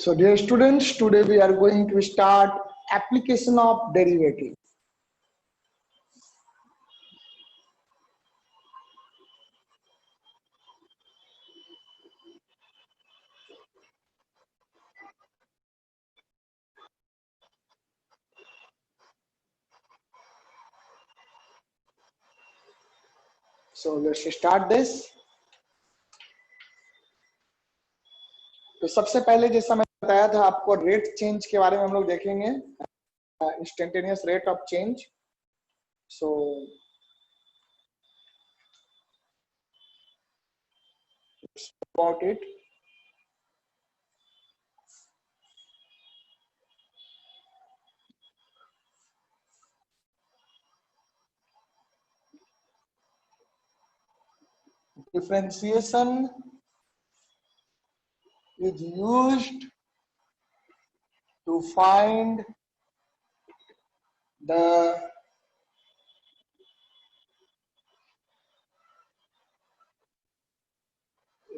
So dear students, today we are going to start application of derivative. So let's start this. तो सबसे पहले जैसा मैंने बताया था आपको रेट चेंज के बारे में हम लोग देखेंगे, instantaneous rate of change. So about it. Differentiation is used to find the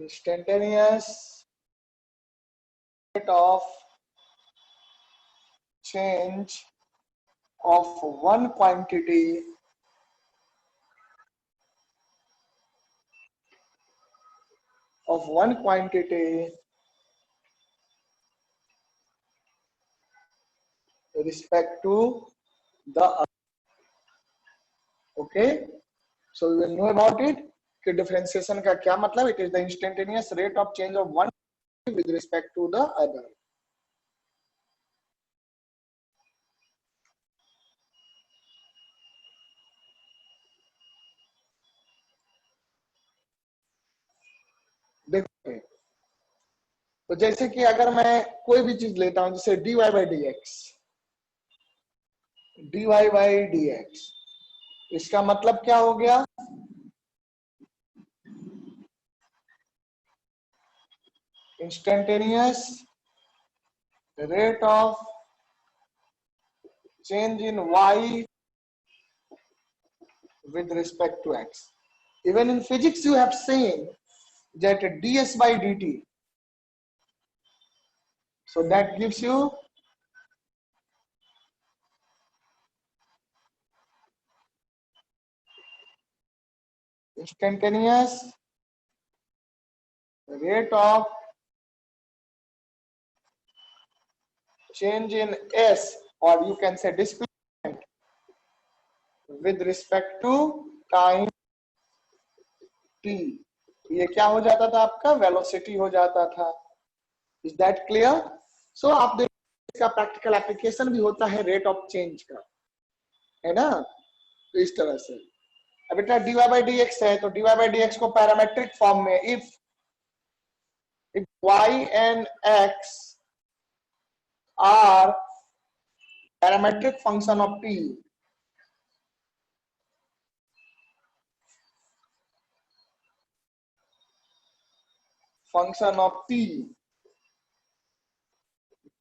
instantaneous rate of change of one quantity respect to the other. Okay, so we will know about it कि differentiation का क्या मतलब. It is the instantaneous rate of change of one with respect to the other. देखो, तो जैसे कि अगर मैं कोई भी चीज लेता हूं, जैसे dy by dx, इसका मतलब क्या हो गया? Instantaneous rate of change in y with respect to x. Even in physics you have seen that ds by dt, so that gives you instantaneous rate of change in s, or you can say displacement with respect to time t. ये क्या हो जाता था? आपका velocity हो जाता था. Is that clear? सो आप देखिए इसका प्रैक्टिकल एप्लीकेशन भी होता है रेट ऑफ चेंज का, है ना. तो इस तरह से अब बेटा dy by dx है, तो dy by dx को पैरामेट्रिक फॉर्म में if y and x are parametric function of t,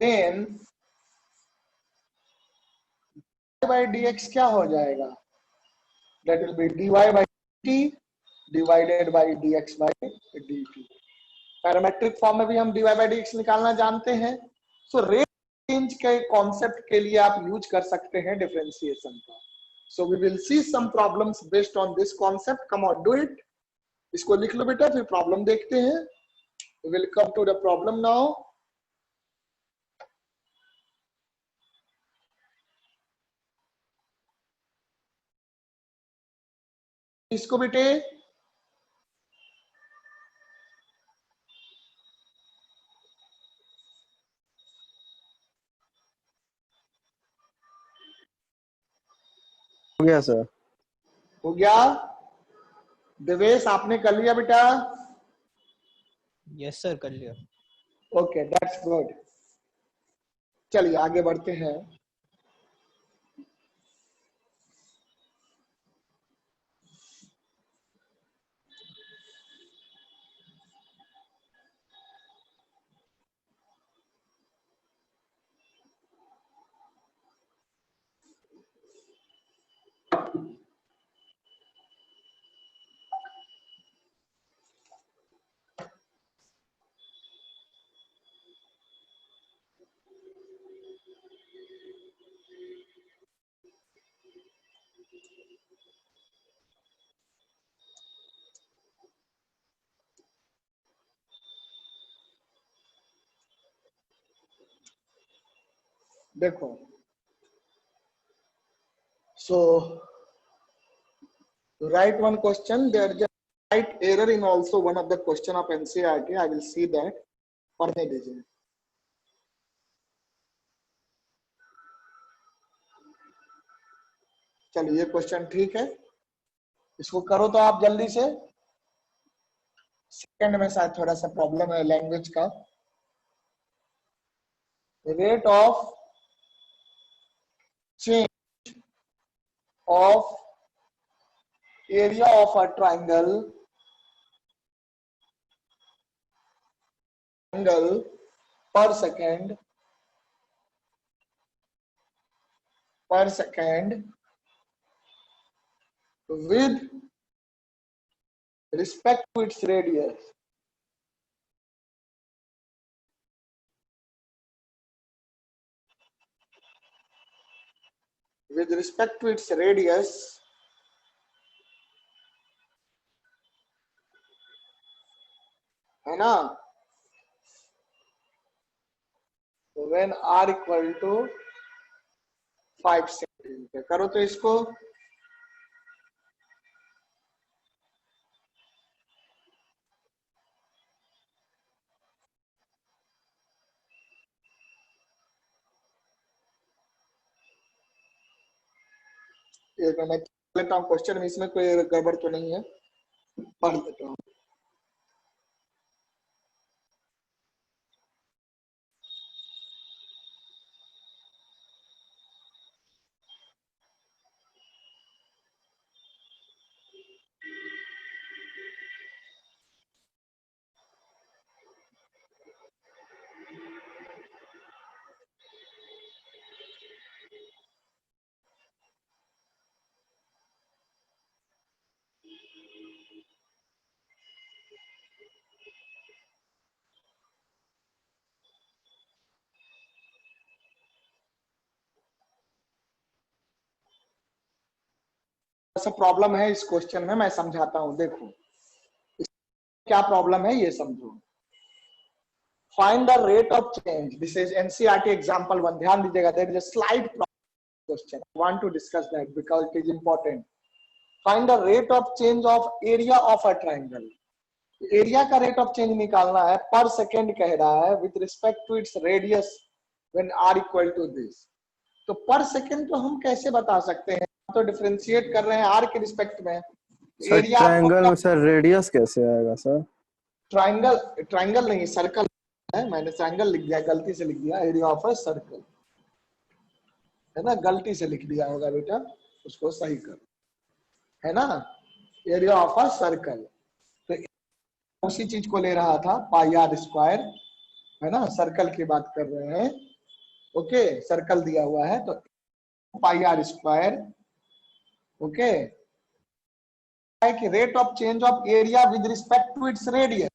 then dy by dx क्या हो जाएगा? That will be dy by t divided by dx by dt. Parametric form में भी हम dy by dx निकालना जानते हैं. सो रेट चेंज के कॉन्सेप्ट के लिए आप यूज कर सकते हैं डिफरेंशिएशन का. So we will see some problems based on this concept. Come on do it. इसको लिख लो बेटा, फिर प्रॉब्लम देखते हैं. We will come to the problem now. इसको बेटे हो गया सर. हो गया. देवेश आपने कर लिया बेटा? यस सर, कर लिया. Okay, that's good. चलिए आगे बढ़ते हैं. देखो, so write one question. There is a slight error in also one of the question of NCERT. I will see that. पढ़ने दीजिए. चलिए, ये क्वेश्चन ठीक है, इसको करो तो आप जल्दी से. सेकंड में शायद थोड़ा सा प्रॉब्लम है लैंग्वेज का. Rate of change of area of a triangle per second with respect to its radius. With respect to its radius, है ना, when r equal to 5 centimetre. करो तो इसको. एक मैं लेता हूँ क्वेश्चन में, इसमें कोई गड़बड़ तो नहीं है, पढ़ लेता हूँ. ऐसा प्रॉब्लम है इस क्वेश्चन में, मैं समझाता हूँ. देखो क्या प्रॉब्लम है ये समझो. Find the rate of change. This is NCERT example 1. ध्यान दीजिएगा, there is a slide question. I want to discuss that because it is important. Find the rate of change of area of a triangle. Area का rate of change निकालना है, per second कह रहा है, with respect to its radius when r equal to this. तो per second तो हम कैसे बता सकते हैं, तो डिफरेंशिएट कर रहे हैं आर के रिस्पेक्ट में. सर एरिया ट्रायंगल में सर रेडियस कैसे आएगा सर? ट्राइंगल नहीं, सर्कल है. मैंने ट्राइंगल लिख दिया, गलती से लिख दिया. एरिया ऑफ अ सर्कल है ना, गलती से लिख दिया होगा बेटा, उसको सही कर, है ना. एरिया ऑफ अ सर्कल, तो उसी चीज को ले रहा था, पाई आर स्क्वायर, है ना. सर्कल की बात कर रहे हैं. ओके, सर्कल दिया हुआ है तो पाई आर स्क्वायर. ओके, है कि rate of change of area with respect to its radius.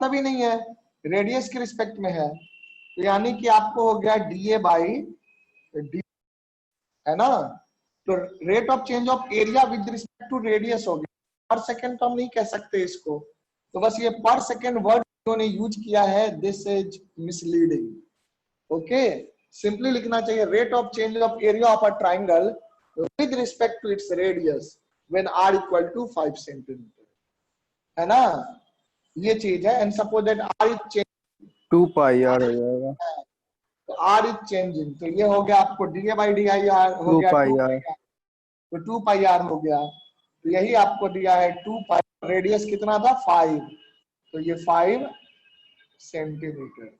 तभी नहीं है, रेडियस के रिस्पेक्ट में है, तो यानी कि आपको हो गया डीए बाई डी, है ना. तो rate of change of area with respect to radius हो गया. पर सेकेंड तो हम नहीं कह सकते इसको, तो बस ये पर सेकेंड वर्ड उन्होंने यूज किया है. This is misleading. Okay, simply लिखना चाहिए rate of change of area of a triangle with respect to its radius when r equal to 5 centimetre, है ना. ये चीज है. And suppose that r is change 2 pi r हो जाएगा. तो आर इज चेंजिंग, तो ये हो गया आपको D A by D I R हो 2 गया 2 पाई पाई आर. आर. तो 2 पाई आर हो गया. तो यही आपको दिया है 2 पाई. रेडियस कितना था 5, तो ये 5 सेंटीमीटर,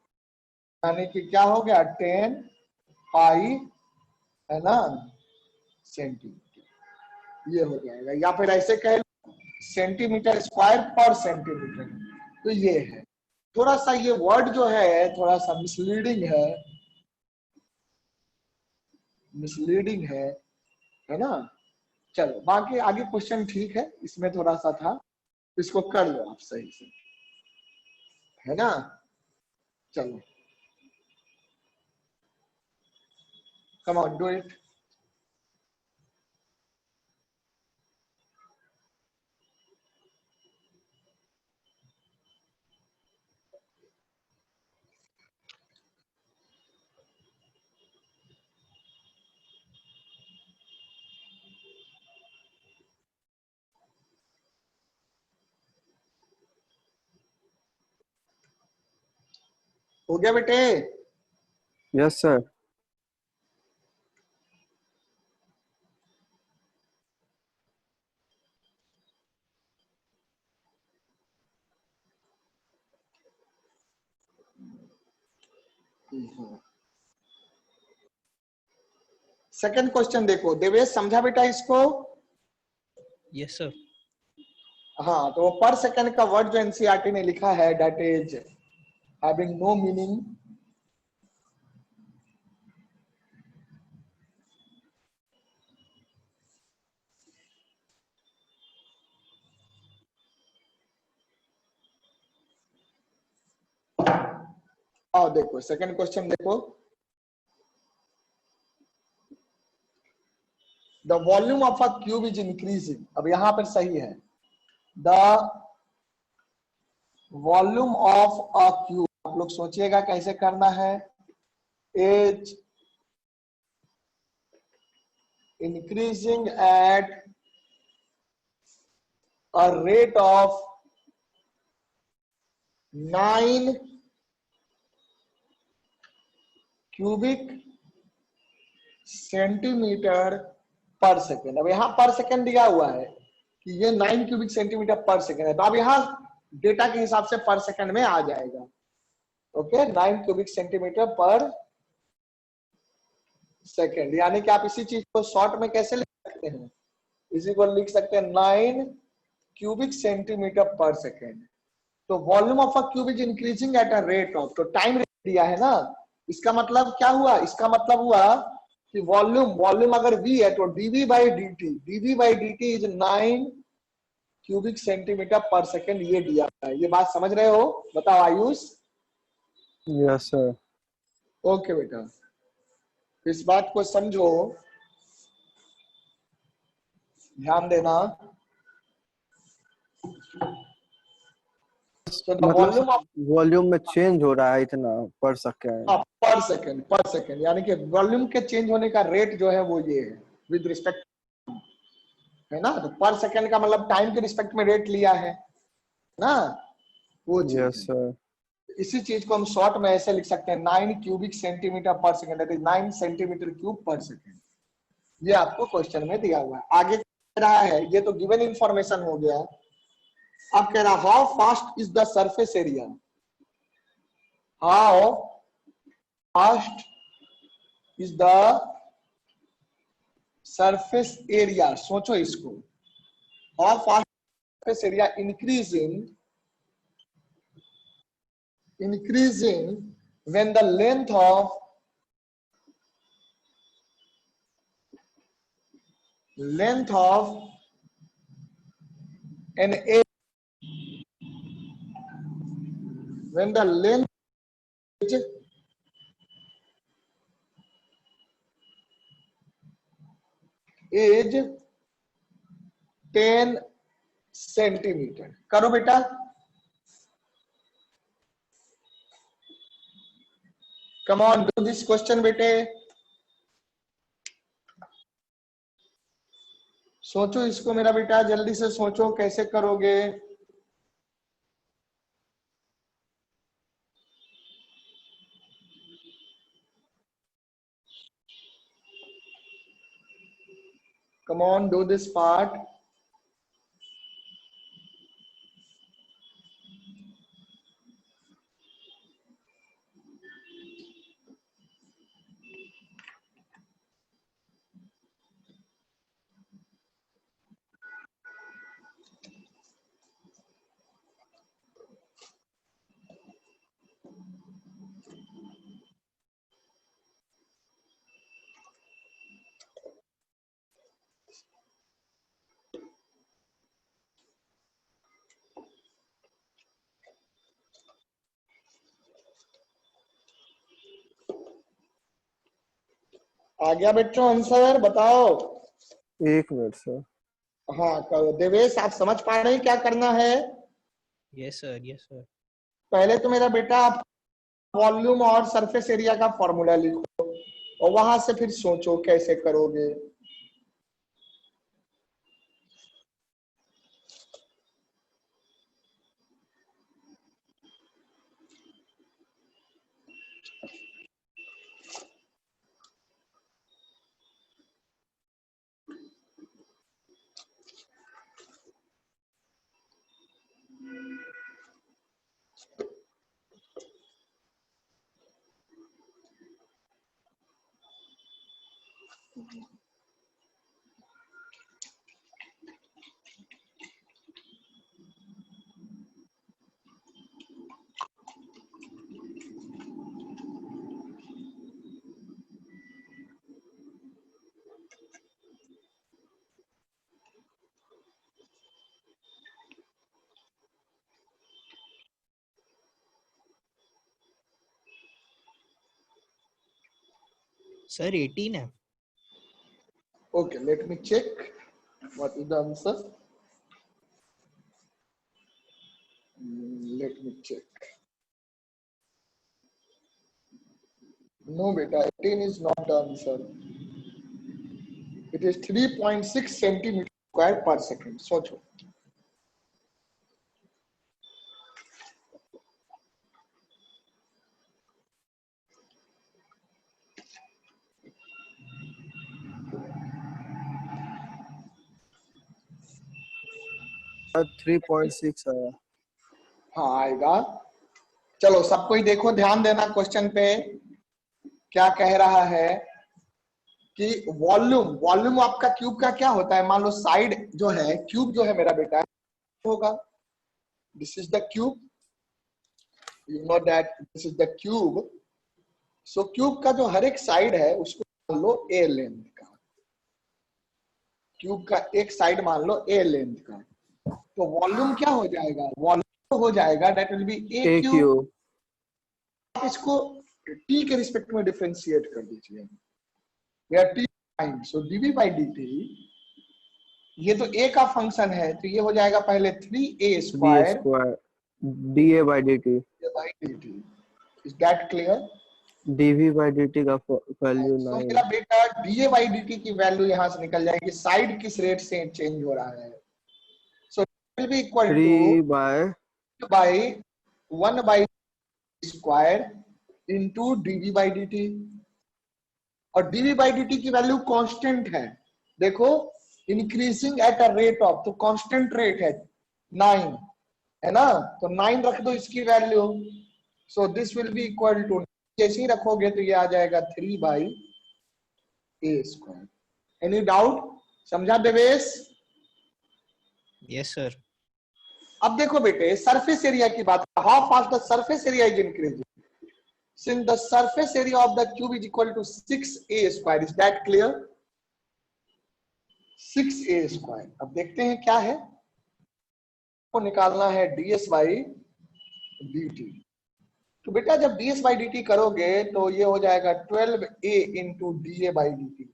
यानी कि क्या हो गया 10 पाई, है ना, सेंटीमीटर. ये हो जाएगा. या फिर ऐसे कह सेंटीमीटर स्क्वायर पर सेंटीमीटर. तो ये है, थोड़ा सा ये वर्ड जो है थोड़ा सा मिसलीडिंग है ना. चलो बाकी आगे क्वेश्चन ठीक है, इसमें थोड़ा सा था, इसको कर लो आप सही से, है ना. चलो, कम ऑन डू इट. हो गया बेटे? Yes sir. सेकंड क्वेश्चन देखो देवेश, समझा बेटा इसको? Yes sir. हाँ, तो पर सेकंड का वर्ड जो एनसीईआरटी ने लिखा है that is having no meaning. आओ देखो सेकंड क्वेश्चन देखो, the volume of a cube is increasing. अब यहां पर सही है, the volume of a cube, आप लोग सोचिएगा कैसे करना है, is increasing at a rate of 9 cubic centimetre per second. अब यहां पर सेकेंड दिया हुआ है कि ये 9 क्यूबिक सेंटीमीटर पर सेकेंड है, तो अब यहां डेटा के हिसाब से पर सेकेंड में आ जाएगा। Okay, 9 cubic centimetre per second, यानी कि आप इसी चीज को शॉर्ट में कैसे लिख सकते हैं, इसी को लिख सकते हैं 9 क्यूबिक सेंटीमीटर पर सेकेंड। तो volume of a cube is increasing at a rate of, तो टाइम दिया है ना, इसका मतलब क्या हुआ, इसका मतलब हुआ कि वॉल्यूम, वॉल्यूम अगर v है तो dv by dt is 9 cubic centimetre per second, ये दिया है। ये बात समझ रहे हो? बताओ आयुष। Yes sir. ओके बेटा, इस बात को समझो, ध्यान देना। So the मतलब volume of वॉल्यूम में चेंज हो रहा है इतना पर सेकेंड। पर सेकेंड, यानी कि वॉल्यूम के चेंज होने का रेट जो है वो ये है विद रिस्पेक्ट, है ना। तो पर सेकेंड का मतलब टाइम के रिस्पेक्ट में रेट लिया है ना, वो चीज यस है। सर। इसी चीज को हम शॉर्ट में ऐसे लिख सकते हैं 9 cubic centimetre per second, that is 9 centimetre cube पर सेकेंड। ये आपको क्वेश्चन में दिया हुआ है। आगे कह रहा है, ये तो गिवन इंफॉर्मेशन हो गया। अब कह रहा how fast is the surface area, how fast is the surface area. सोचो इसको, how fast surface area increasing when the length of an edge, when the length is 10 centimetre. करो बेटा, कम ऑन डू दिस क्वेश्चन बेटे, सोचो इसको मेरा बेटा, जल्दी से सोचो कैसे करोगे। Come on, do this part. आ गया बच्चों आंसर? बताओ। एक मिनट सर। हाँ करो। देवेश, आप समझ पा रहे हैं क्या करना है? Yes sir. Yes sir. पहले तो मेरा बेटा आप वॉल्यूम और सरफेस एरिया का फॉर्मूला लिखो और वहां से फिर सोचो कैसे करोगे। Sir, 18 है. Okay, let me check what is the answer. Let me check. No, beta, 18 is not the answer. It is 3.6 centimeter square per second. सोचो. सर 3.6 आया. हाँ आएगा. चलो सबको ही देखो, ध्यान देना क्वेश्चन पे. क्या कह रहा है कि वॉल्यूम आपका क्यूब का क्या होता है. मान लो साइड जो है, क्यूब जो है मेरा बेटा होगा. This is the cube. You know that this is the cube. So cube का जो हर एक साइड है उसको मान लो ए लेंथ का. क्यूब का एक साइड मान लो ए लेंथ का. तो वॉल्यूम क्या हो जाएगा. वॉल्यूम हो जाएगा that will be A A cube. Q. आप इसको टी के रिस्पेक्ट में डिफरेंशिएट कर दीजिए. Where T time, so DV by dt, ये तो ए का फंक्शन है तो ये हो जाएगा पहले 3a B square square D A by D T. By dt. Is that clear. DV by D T का वैल्यू सो 9. मेरा बेटा da बाई dt की वैल्यू यहां से निकल जाएगी. साइड किस रेट से चेंज हो रहा है. So will be equal to 3 by by 1 by square into dv by dt. और dv बाई dt की वैल्यू कांस्टेंट है. देखो increasing at a rate of, तो कांस्टेंट रेट है 9 है ना. तो 9 रख दो इसकी value. So this will be equal to, जैसे ही रखोगे तो ये आ जाएगा 3 by A square. Any doubt. समझा देवेश. Yes, sir. अब देखो बेटे सरफेस एरिया की बात. How fast the surface area is increasing. since the surface area of the cube is equal to 6a square. is that clear. 6a square. अब देखते हैं क्या है. को निकालना है ds बाई dt. तो बेटा जब ds बाई dt करोगे तो ये हो जाएगा 12a into da by dt.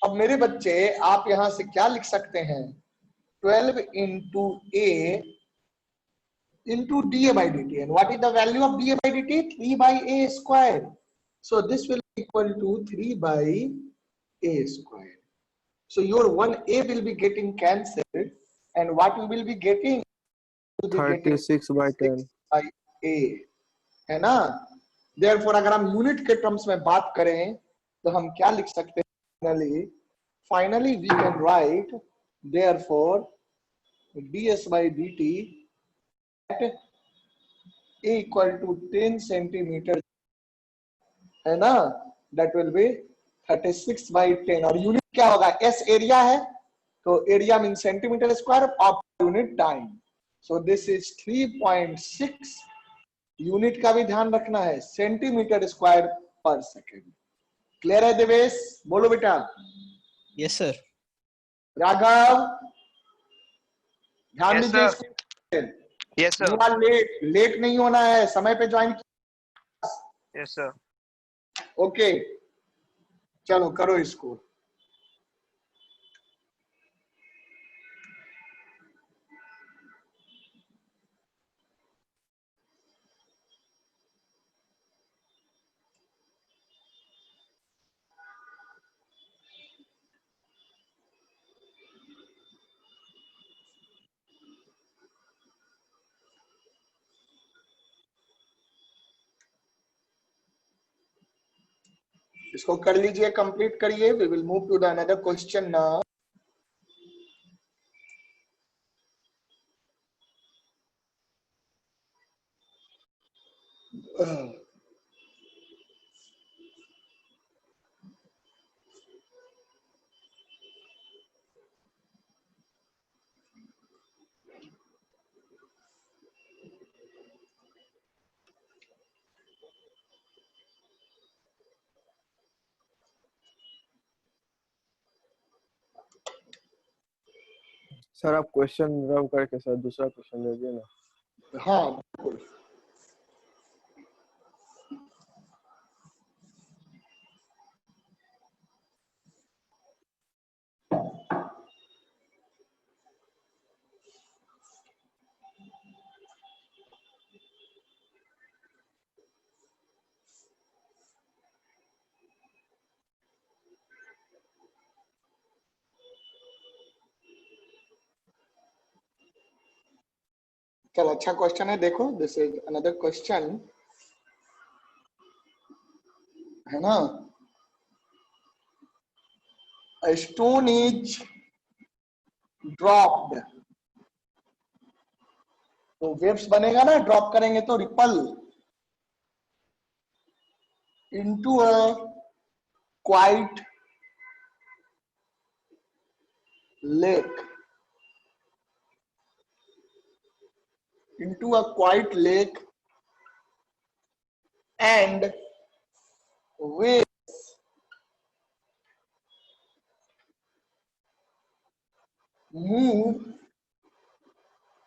अब मेरे बच्चे आप यहां से क्या लिख सकते हैं. 12 into a into dA by dt. And what is the value of dA by dt? 3 by a square. So this will be equal to 3 by a square. So your 1a will be getting cancelled, and what you will be getting? You will be getting 36 by 10. by a, है ना. Therefore अगर हम unit के terms में बात करें तो हम क्या लिख सकते हैं. Finally we can write therefore ds by dt at a equal to 10 centimeter है ना. that will be 36 by 10. और यूनिट क्या होगा. s एरिया है तो area mean centimetre square of unit time. So this is 3.6. Unit का भी ध्यान रखना है. सेंटीमीटर स्क्वायर पर सेकेंड. क्लियर है देवेश. बोलो बेटा. Yes, sir. राघव ध्यान Yes, दीजिए. sir. Yes, sir. You are late नहीं होना है. समय पे ज्वाइन. Yes, sir. ओके चलो करो इसको. इसको कर लीजिए, कंप्लीट करिए. We will move to the another question now. Sir आप क्वेश्चन रब करके सर दूसरा क्वेश्चन दे दिए ना। हाँ बिल्कुल। चलो अच्छा क्वेश्चन है, देखो दिस इज अनदर क्वेश्चन, है ना। A stone is dropped, तो वेव्स बनेगा ना, ड्रॉप करेंगे तो ripple into a quite lake, into a quiet lake, and waves move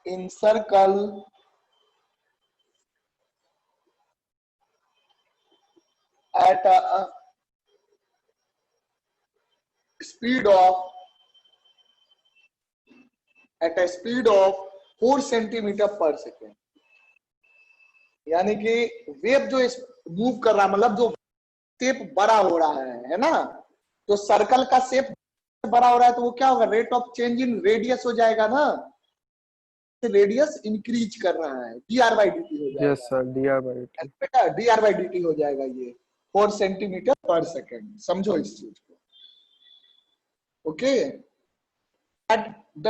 in circle at a speed of 4 centimetre per second. यानी कि wave जो मूव कर रहा है, मतलब जो शेप बड़ा हो रहा है ना, तो सर्कल का शेप बड़ा हो रहा है तो वो क्या होगा, rate of change in radius हो जाएगा ना, रेडियस इंक्रीज कर रहा है, dr by dt हो जाएगा। Yes sir, dr by dt। बेटा dr by dt हो जाएगा ये 4 सेंटीमीटर पर सेकेंड, समझो इस चीज को। Okay, at the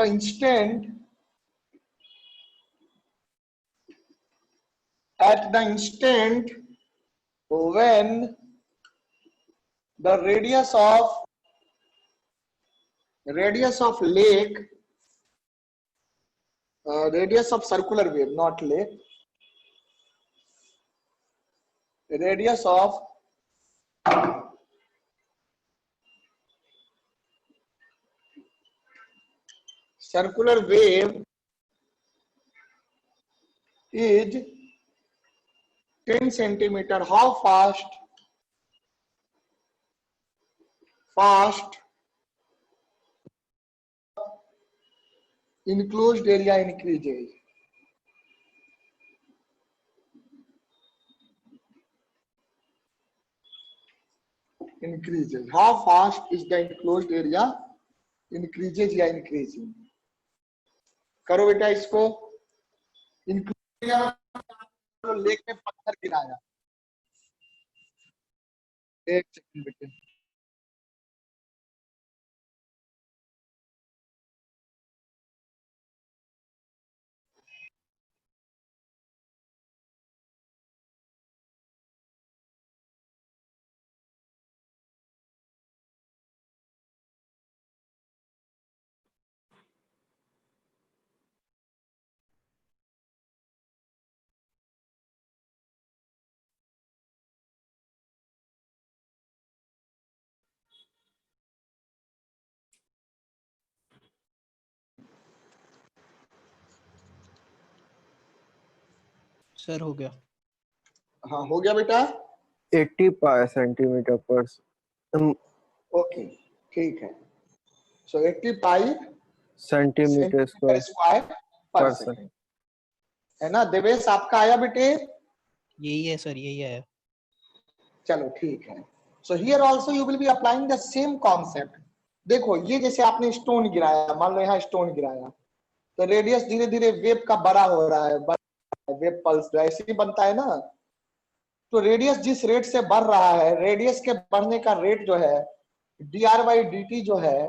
instant when the radius of lake, radius of circular wave, not lake, radius of circular wave is 10 centimeter, how fast enclosed area increases? How fast is the enclosed area increases या increasing? करो बेटा इसको। enclosed area lake में पत्थर गिराया, एक second बेटे, sir हो गया। हाँ हो गया बेटा। 80 सेंटीमीटर पर ओके ठीक है, सो 80 पाई सेंटीमीटर सेंटीमीटर स्क्वायर स्क्वायर पर पर सेकेंड, है ना। देवेश आपका आया बेटे? यही है सर, यही है। चलो ठीक है। So here also you will be applying the same concept. देखो ये जैसे आपने स्टोन गिराया, मान लो यहाँ स्टोन गिराया, तो रेडियस धीरे धीरे वेव का बड़ा हो रहा है, वेव पल्स ऐसे ही बनता है ना। तो रेडियस जिस रेट से बढ़ रहा है, रेडियस के बढ़ने का रेट जो है dr by dt जो है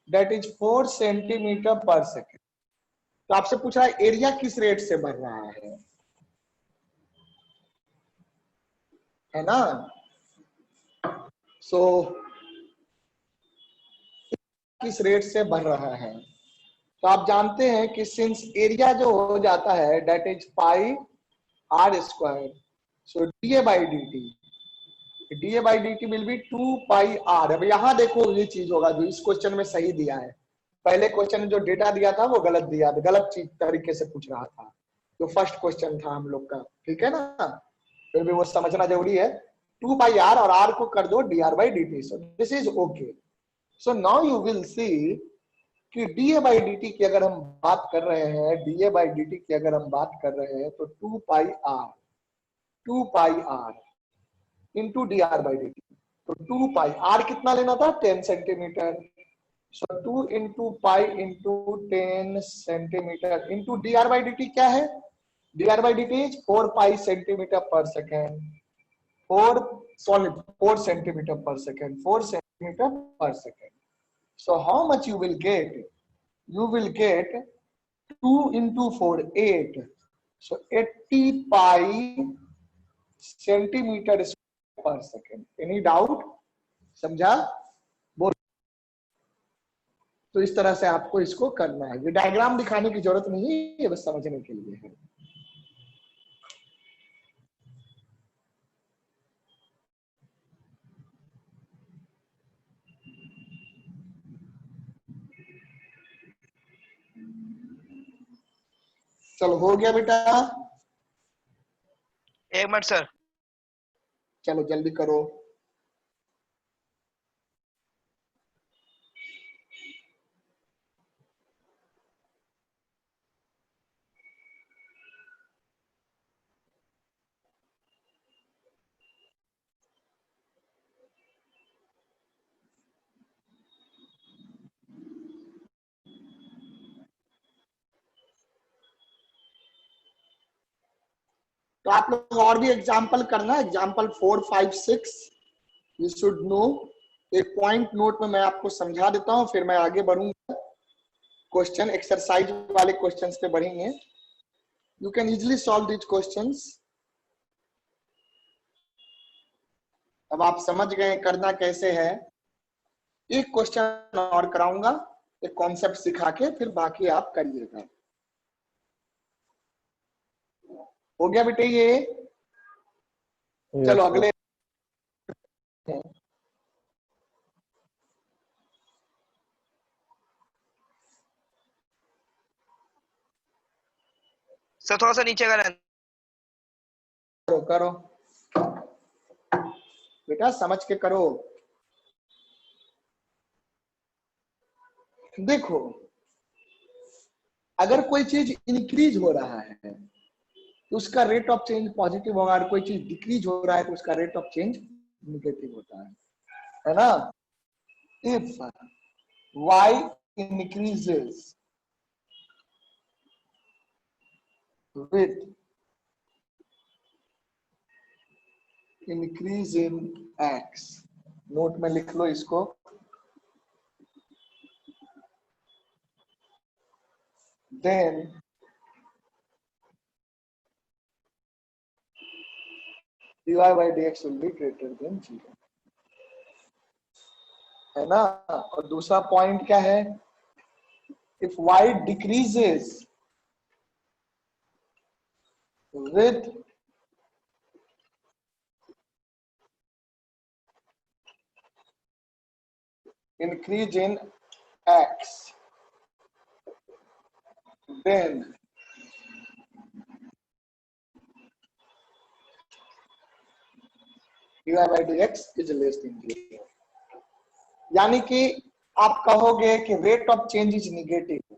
that is 4 centimetre per second. तो आपसे पूछ रहा है एरिया किस रेट से बढ़ रहा है ना। सो किस रेट से बढ़ रहा है, तो आप जानते हैं कि सिंस एरिया जो हो जाता है that is pi R square, so D by D T will be 2 pi R. अब यहाँ देखो ये चीज होगा जो इस क्वेश्चन में सही दिया है, पहले क्वेश्चन में जो डेटा दिया था वो गलत दिया था, गलत चीज तरीके से पूछ रहा था, जो फर्स्ट क्वेश्चन था हम लोग का, ठीक है ना, फिर भी वो समझना जरूरी है। 2/r और r को कर दो dr/dt, so this is okay. So now you will see कि dA/dt की अगर हम बात कर रहे हैं, dA/dt की अगर हम बात कर रहे हैं तो 2πr इंटू dr/dt, तो 2πr कितना लेना था, 10 सेंटीमीटर, सो 2 into pi into 10 centimetre into dr/dt क्या है, dr/dt is 4 pi centimetre per second, 4 centimetre per second, 4 centimetre per second. So how much you will get? You will get 2 into 4, 8. So 80 pi centimeter per second. Any doubt? समझा? बोल। तो इस तरह से आपको इसको करना है, ये डायग्राम दिखाने की जरूरत नहीं है, ये बस समझने के लिए है। चलो हो गया बेटा, एक मिनट सर। चलो जल्दी करो। तो आप लोग और भी एग्जाम्पल करना, एग्जाम्पल 4, 5, 6 यू शुड नो। एक पॉइंट नोट में मैं आपको समझा देता हूं, फिर मैं आगे बढ़ूंगा, क्वेश्चन एक्सरसाइज वाले क्वेश्चंस पे बढ़ेंगे। You can easily solve these questions. अब आप समझ गए करना कैसे है। एक क्वेश्चन और कराऊंगा, एक कॉन्सेप्ट सिखा के, फिर बाकी आप करिएगा। हो गया बेटे ये? चलो अगले। सर थोड़ा सा नीचे करें। करो करो बेटा, समझ के करो। देखो, अगर कोई चीज इंक्रीज हो रहा है तो उसका रेट ऑफ चेंज पॉजिटिव होगा, और कोई चीज डिक्रीज हो रहा है तो उसका रेट ऑफ चेंज निगेटिव होता है ना। If y increases with increase in x, note में लिख लो इसको, then dy by dx will be greater than 0, है ना। और दूसरा पॉइंट क्या है, if y decreases with increase in x, then dy by dx is less than 0। यानी कि आप कहोगे कि rate of change is negative,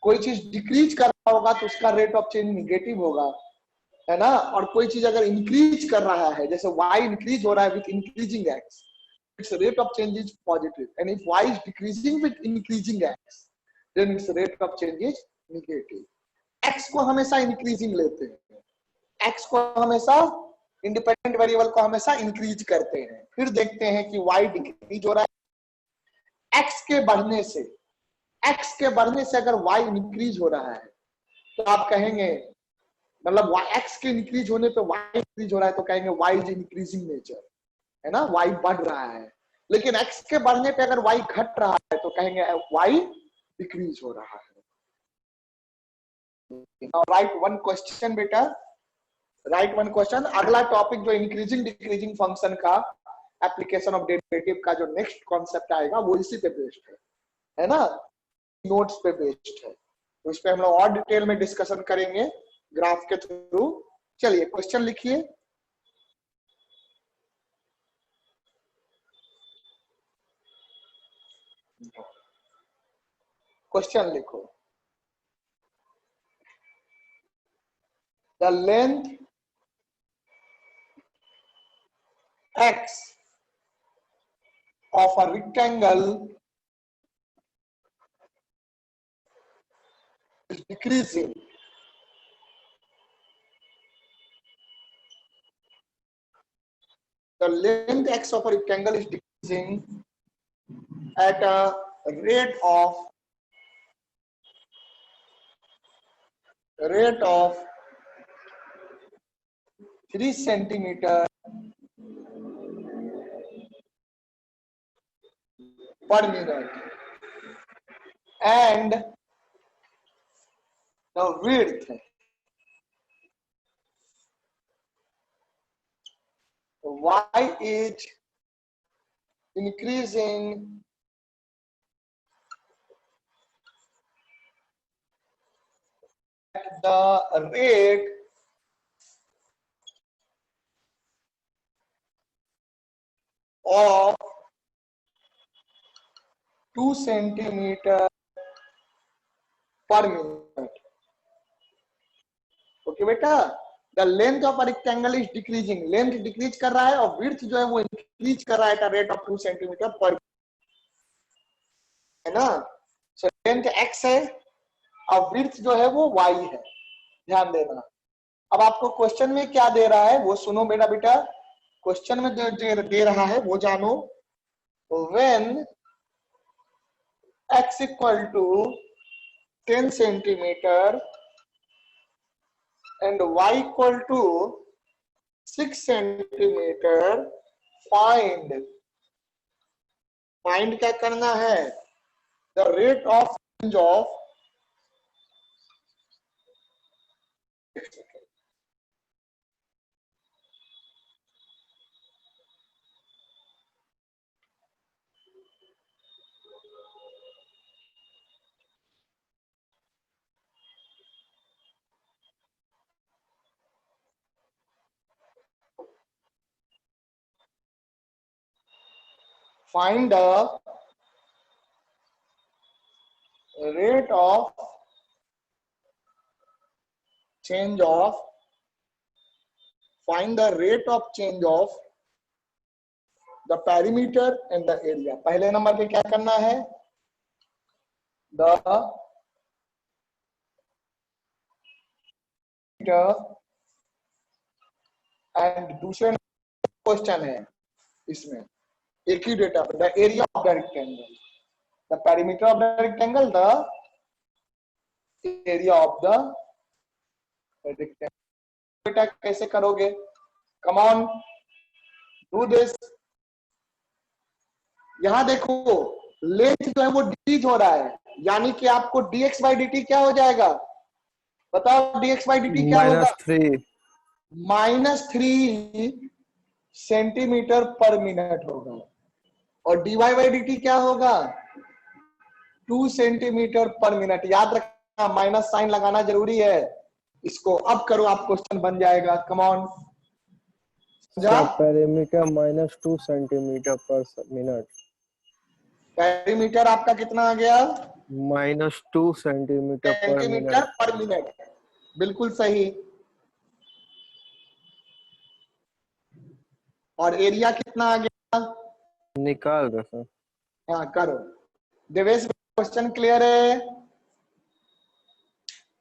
कोई चीज डिक्रीज कर रहा होगा तो उसका रेट ऑफ चेंज निगेटिव होगा, है ना। और कोई चीज अगर इंक्रीज कर रहा है, जैसे y इंक्रीज हो रहा है with increasing x, its rate of change is positive, and if y is decreasing with increasing x, then its rate of change is negative। x को हमेशा इंक्रीजिंग लेते हैं, x को हमेशा इंडिपेंडेंट वेरिएबल को हमेशा इंक्रीज करते हैं, फिर देखते हैं कि y डिक्रीज हो रहा है। x के बढ़ने से अगर y इंक्रीज हो रहा है तो आप कहेंगे, मतलब x के इंक्रीज होने पे y इंक्रीज हो रहा है तो कहेंगे y इज इंक्रीजिंग नेचर, है ना, y बढ़ रहा है। लेकिन x के बढ़ने पे अगर y घट रहा है तो कहेंगे y डिक्रीज हो रहा है। राइट वन क्वेश्चन बेटा, राइट वन क्वेश्चन। अगला टॉपिक जो इंक्रीजिंग डिक्रीजिंग फंक्शन का एप्लीकेशन ऑफ डेरिवेटिव का जो नेक्स्ट कॉन्सेप्ट आएगा वो इसी पे बेस्ड है ना। नोट्स पे बेस्ड है, तो इस पे हम लोग और डिटेल में डिस्कशन करेंगे ग्राफ के थ्रू। चलिए क्वेश्चन लिखिए। क्वेश्चन लिखो। The length x of a rectangle is decreasing the length x of a rectangle is decreasing at a rate of 3 centimeter per minute, and the width y is increasing at the rate of 2 centimeter per minute. Okay बेटा, the length of rectangle is decreasing, length decrease कर रहा है और width जो है वो increase कर रहा है एट रेट ऑफ 2 सेंटीमीटर पर, है ना। सो लेंथ x है और विड्थ जो है वो y है, ध्यान देना। अब आपको क्वेश्चन में क्या दे रहा है वो सुनो मेरा बेटा, क्वेश्चन में दे रहा है वो जानो। When x equal to 10 centimetre and y equal to 6 centimeter, find क्या करना है, the rate of change of find the rate of change of the perimeter and the area। पहले नंबर पे क्या करना है, the and दूसरे क्वेश्चन है इसमें एक ही डेटा पे, the area of the rectangle, the perimeter of the rectangle, the area of the rectangle. बेटा कैसे करोगे, कम ऑन डू दिस। यहां देखो लेंथ जो है वो डिक्रीज हो रहा है, यानी कि आपको dx by dt क्या हो जाएगा, बताओ dx by dt क्या होगा, -3 सेंटीमीटर पर मिनट होगा, और dy by dt क्या होगा 2 सेंटीमीटर पर मिनट। याद रखना माइनस साइन लगाना जरूरी है इसको। अब करो आप, क्वेश्चन बन जाएगा, कम ऑन। पेरीमीटर -2 सेंटीमीटर पर मिनट, पेरीमीटर आपका कितना आ गया, -2 सेंटीमीटर पर मिनट, बिल्कुल सही। और एरिया कितना आ गया, निकाल दो सर। हाँ करो। देवेश क्वेश्चन क्लियर है,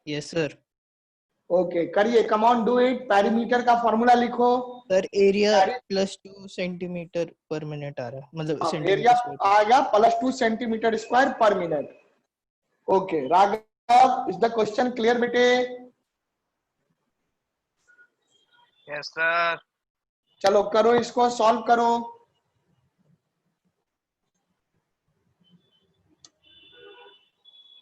यस सर। ओके करिए, come on do it. Perimeter का फॉर्मूला लिखो सर एरिया +2 सेंटीमीटर पर मिनट आ रहा है, मतलब एरिया सेंटीमीटर आएगा +2 सेंटीमीटर स्क्वायर पर minute. Okay Raghav, is the question clear बेटे? Yes sir. चलो करो, इसको सॉल्व करो।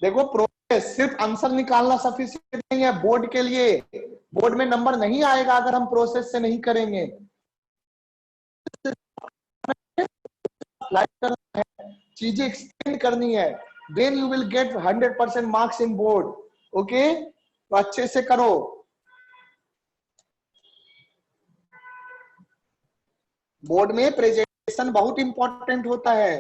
देखो प्रोसेस सिर्फ आंसर निकालना सफिशिएंट नहीं है बोर्ड के लिए, बोर्ड में नंबर नहीं आएगा अगर हम प्रोसेस से नहीं करेंगे। चीजें एक्सप्लेन करनी है, then you will get 100% marks in board. Okay, तो अच्छे से करो. बोर्ड में प्रेजेंटेशन बहुत इंपॉर्टेंट होता है.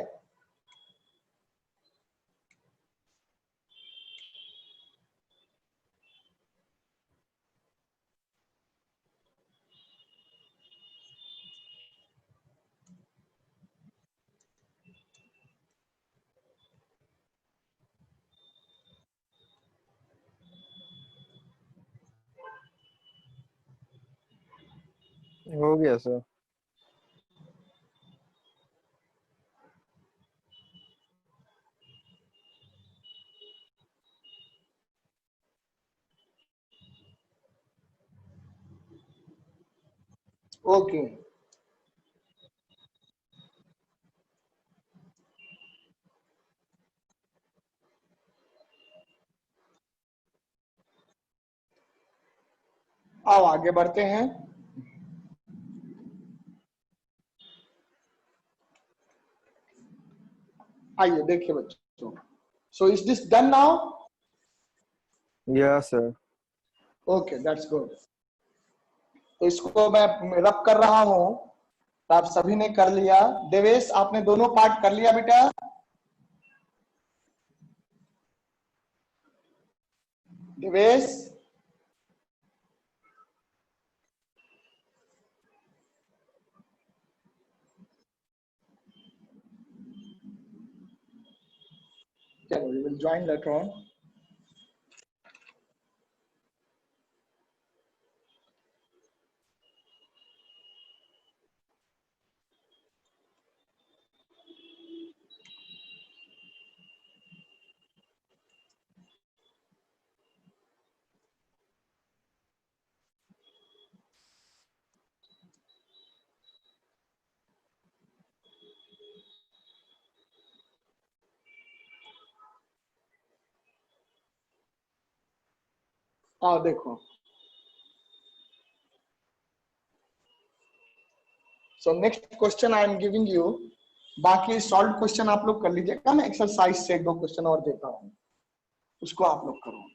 हो गया सर. ओके, आओ आगे बढ़ते हैं. आइए देखिए बच्चों. So is this done now? या सर. Okay, that's good. तो इसको मैं रब कर रहा हूं. तो आप सभी ने कर लिया. देवेश, आपने दोनों पार्ट कर लिया बेटा? देवेश, चलो, we will join later on. आओ देखो. So next question I am giving you. बाकी सॉल्व क्वेश्चन आप लोग कर लीजिएगा. मैं एक्सरसाइज से 2 क्वेश्चन और देता हूं, उसको आप लोग करो.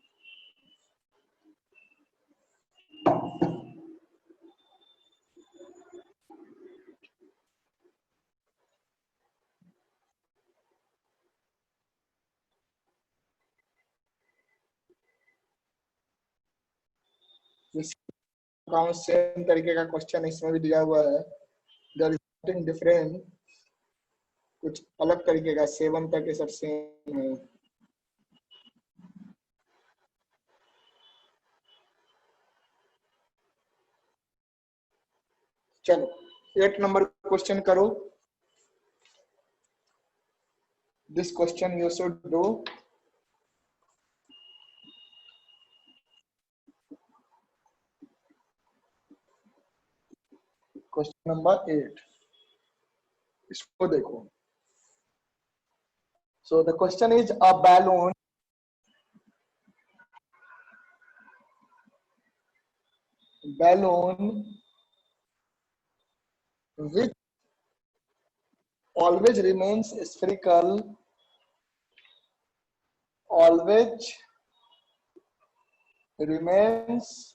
सेम तरीके का क्वेश्चन इसमें भी दिया हुआ है. देयर इज समथिंग डिफरेंट, कुछ अलग तरीके का. 7 तक ये सब सेम है. चलो 8 नंबर क्वेश्चन करो. This question you should do. Question number 8, इसको देखो. So the question is a balloon which always remains spherical, always remains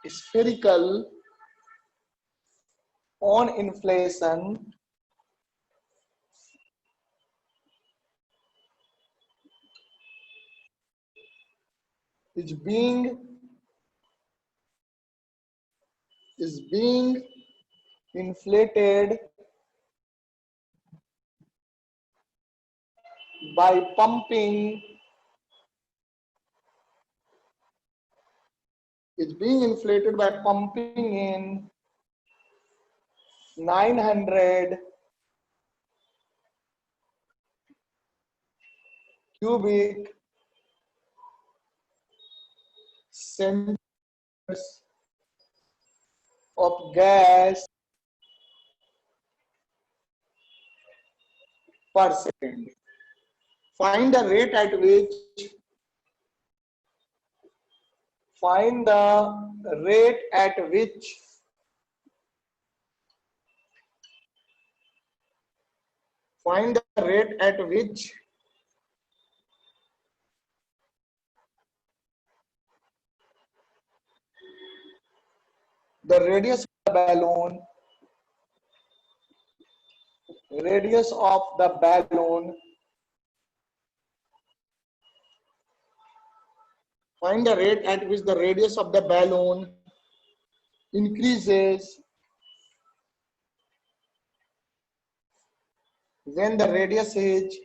spherical on inflation is being inflated by pumping in 900 cubic centimeters of gas per second. Find the rate at find the rate at which the radius of the balloon find the rate at which the radius of the balloon increases when the radius is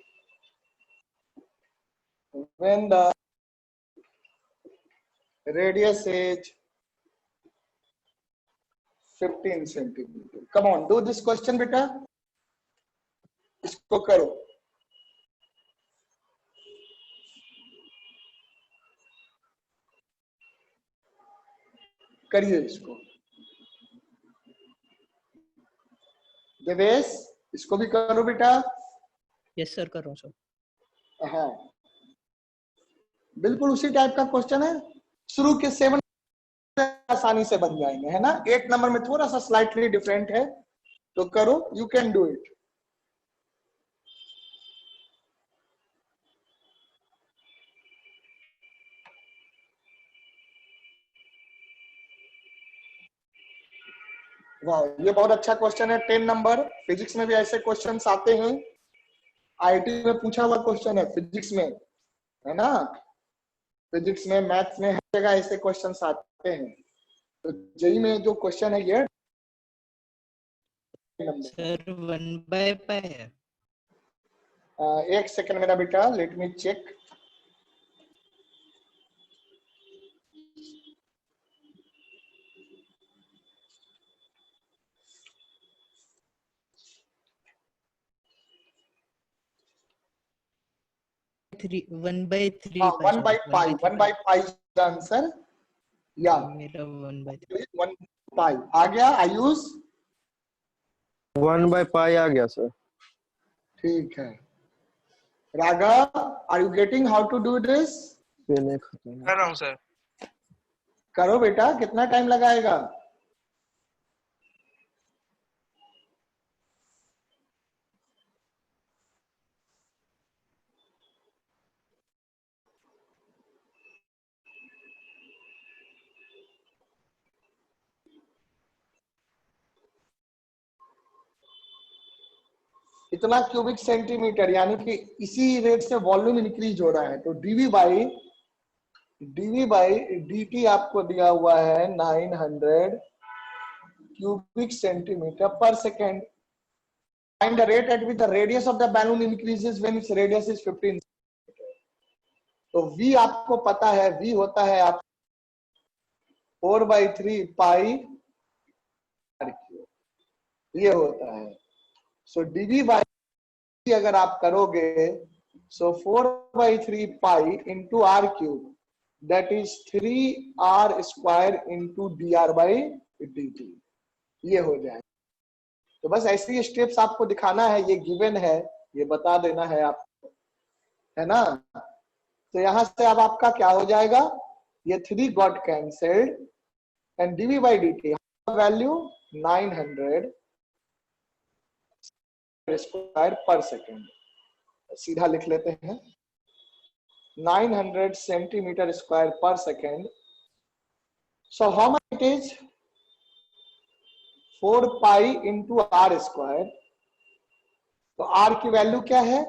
15 centimeter. Come on, do this question बेटा, इसको करो. करिए इसको. देवेश, इसको भी करो बेटा. Yes sir, कर रहा हूँ सर. हाँ, बिल्कुल उसी टाइप का क्वेश्चन है. शुरू के 7 आसानी से बन जाएंगे, है ना. 8 नंबर में थोड़ा सा स्लाइटली डिफरेंट है, तो करो. You can do it. वाह, ये बहुत अच्छा क्वेश्चन है. 10 नंबर. फिजिक्स में भी ऐसे क्वेश्चंस आते हैं. आईटी में पूछा हुआ क्वेश्चन है, फिजिक्स में, है ना. फिजिक्स में, मैथ्स में, हर जगह ऐसे क्वेश्चंस आते हैं. तो जेई में जो क्वेश्चन है ये सर 1/π है. एक सेकंड मेरा बेटा, let me check. Three 1/3 1 by pi. 1 by pi is the answer. Yeah, मेरा 1/3. 1 pi आ गया. आयुष 1/π आ गया सर. ठीक है. Raghav, are you getting how to do this? Pen खत्म कर रहा हूँ सर. करो बेटा. कितना टाइम लगाएगा? इतना क्यूबिक सेंटीमीटर, यानी कि इसी रेट से वॉल्यूम इंक्रीज हो रहा है. तो dv बाई dt आपको दिया हुआ है 900 cubic centimetre per second. Find the rate at which the radius of the balloon increases when its radius is 15 centimeter. तो v आपको पता है, v होता है आप 4/3 पाई r क्यूब, ये होता है. सो dv बाई अगर आप करोगे, so 4/3 pi into R cube, that is 3r square into dr/dt. ये हो जाए. तो बस ऐसे ही स्टेप्स आपको दिखाना है. ये गिवन है, ये बता देना है आपको, है ना. तो यहां से अब आपका क्या हो जाएगा, ये 3 got cancelled and dv by dt value 900 square पर सेकेंड. सीधा लिख लेते हैं, 900 सेंटीमीटर स्क्वायर पर second. So how much it is 4 pi into R square. तो आर की वैल्यू क्या है?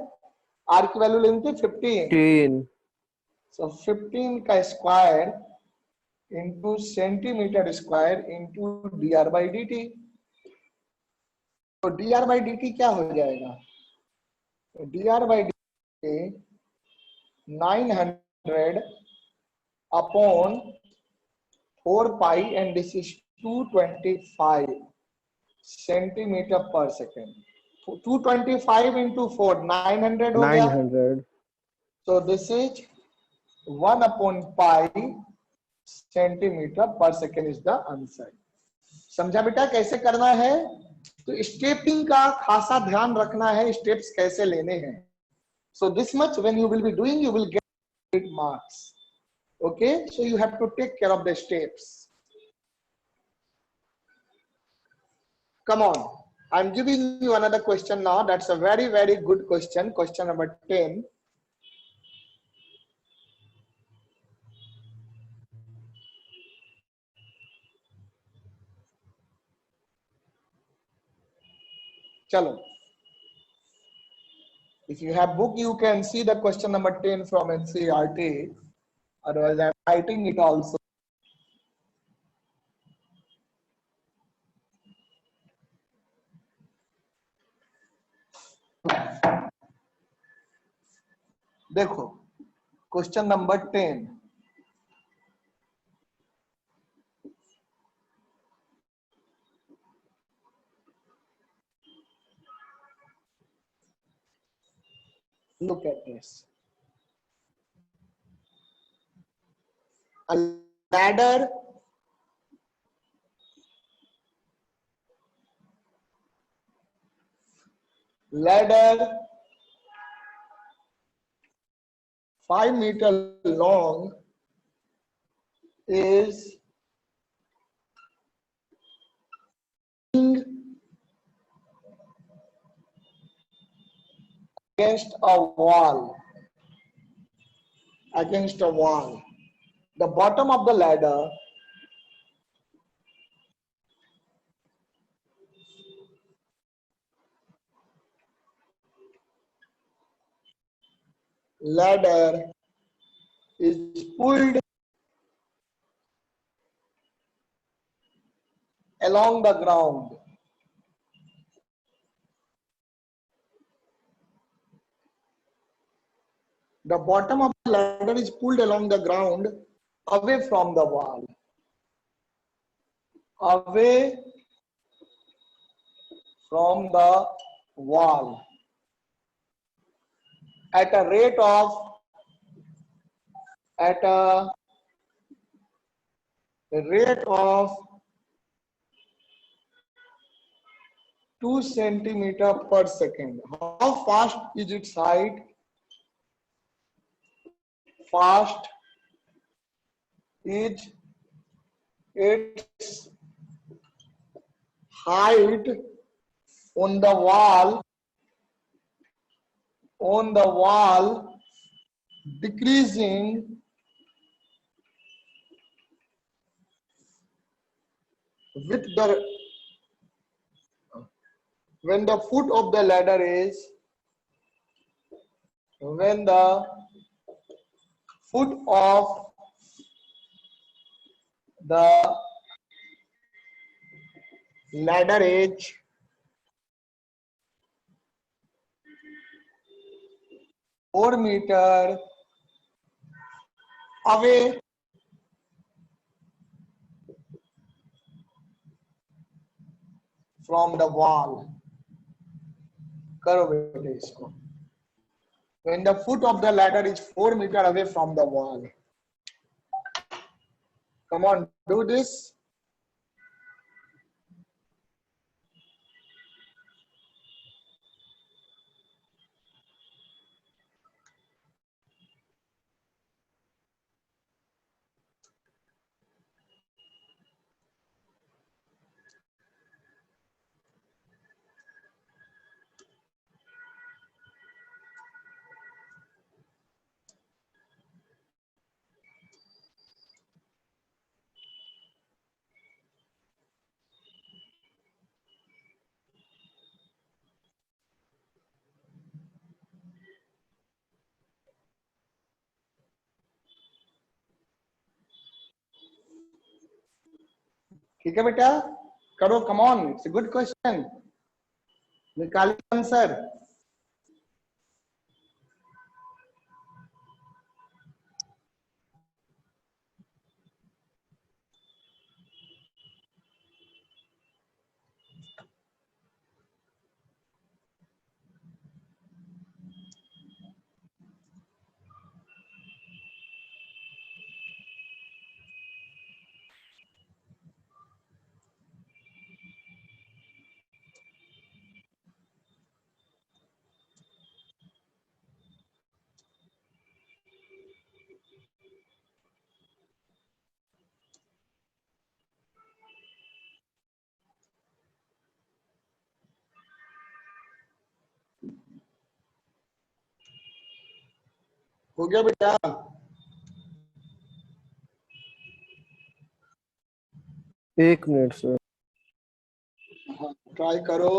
आर की वैल्यू लेंगे 15. सो 15 का square into centimetre square into dr/dt. तो dr/dt क्या हो जाएगा? dr/dt 900 upon 4 pi and this is 225 centimetre per second. 225 into 4 900 हो गया. 900. So this is 1 upon pi centimetre per second is the answer. समझा बेटा कैसे करना है? तो स्टेपिंग का खासा ध्यान रखना है, स्टेप्स कैसे लेने हैं. So this much when you will be doing, you will get marks. Okay, so you have to take care of the steps. Come on. I'm giving you another question now. That's a very, very good question. Question number 10. Chalo. If you have book, you can see the question number 10 from NCERT. Otherwise, I'm writing it also. देखो, question number 10. Look at this. A ladder ladder 5 meter long is against a wall. Against a wall. The bottom of the ladder is pulled along the ground. The bottom of the ladder is pulled along the ground away from the wall. Away from the wall. At a rate of 2 centimeter per second. How fast is its height? Fast is its height on the wall decreasing with the when the foot of the ladder is ladder is 4 meter away from the wall. करो बेटे इसको. When the foot of the ladder is 4 meter away from the wall. Come on, do this. ठीक है बेटा, करो. Come on, it's a good question. निकालिए answer. हो गया बेटा? एक मिनट सर। हाँ, ट्राई करो।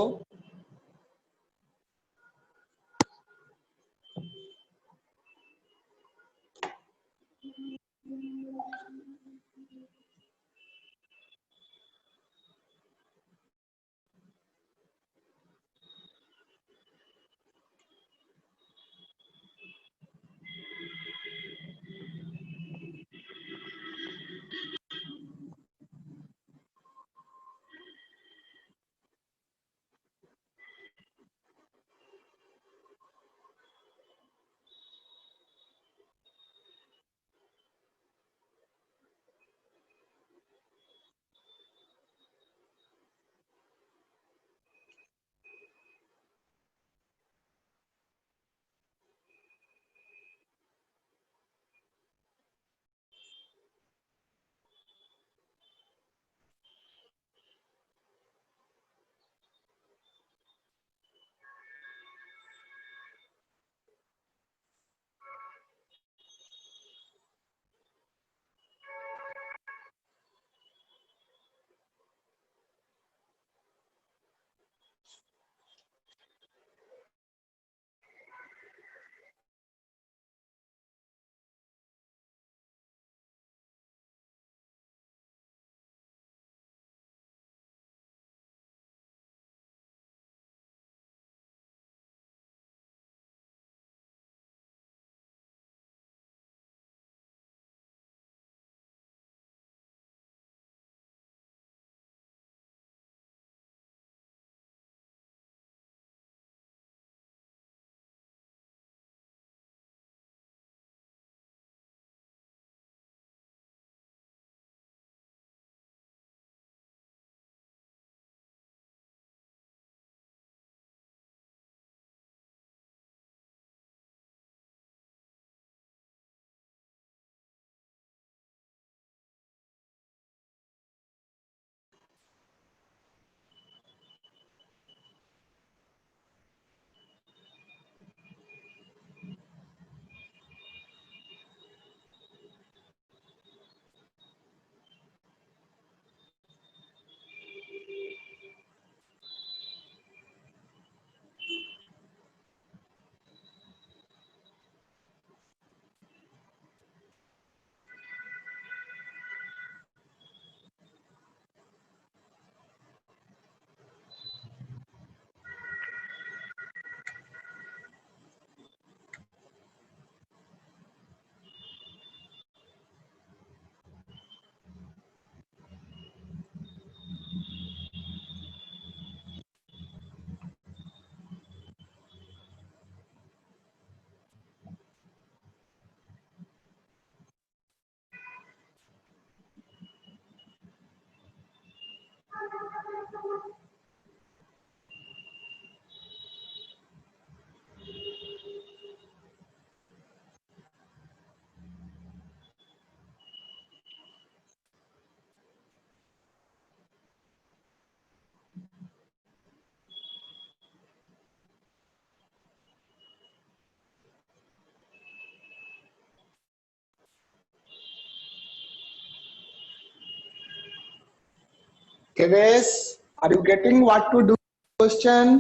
Keves, are you getting what to do question?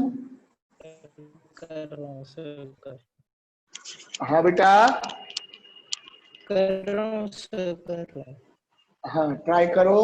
कर रहा हूँ सर, हाँ बेटा, कर रहा हूँ सर, कर रहा हूँ। हाँ ट्राई करो।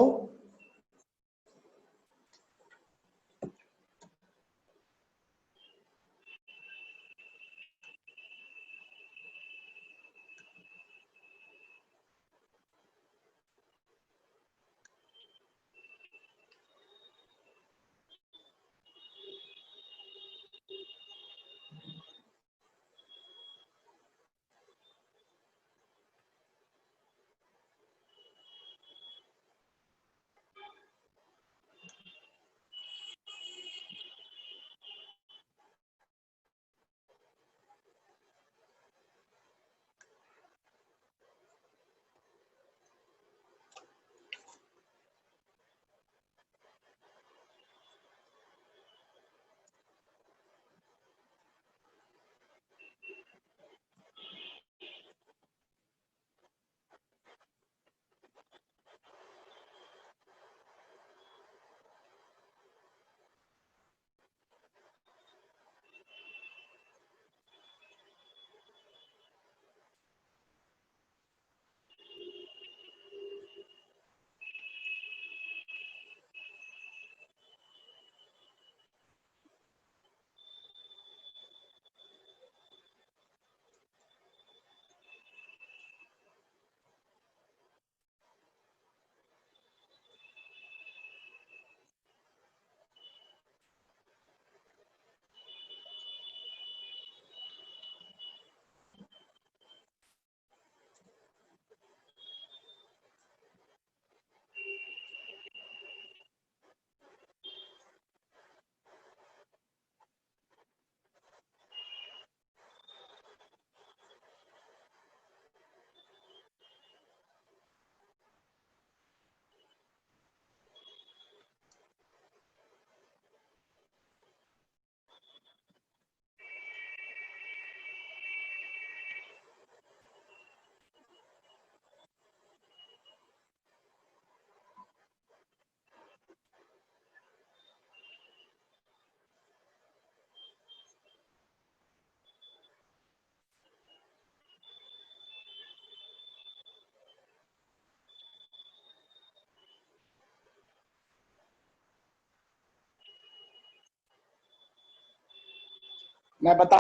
मैं बता,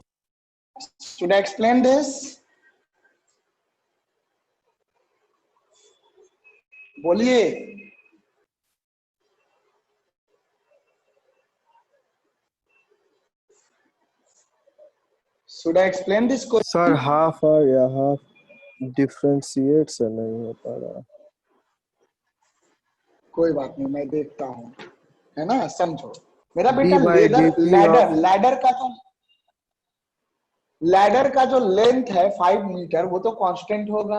should I explain this? बोलिए। Should I explain this question? Sir half आ या हाफ डिफरेंशिएट से नहीं हो पा रहा। कोई बात नहीं, मैं देखता हूँ, है ना, समझो मेरा d बेटा। by dt ladder of ladder का जो लेंथ है 5 मीटर, वो तो कांस्टेंट होगा,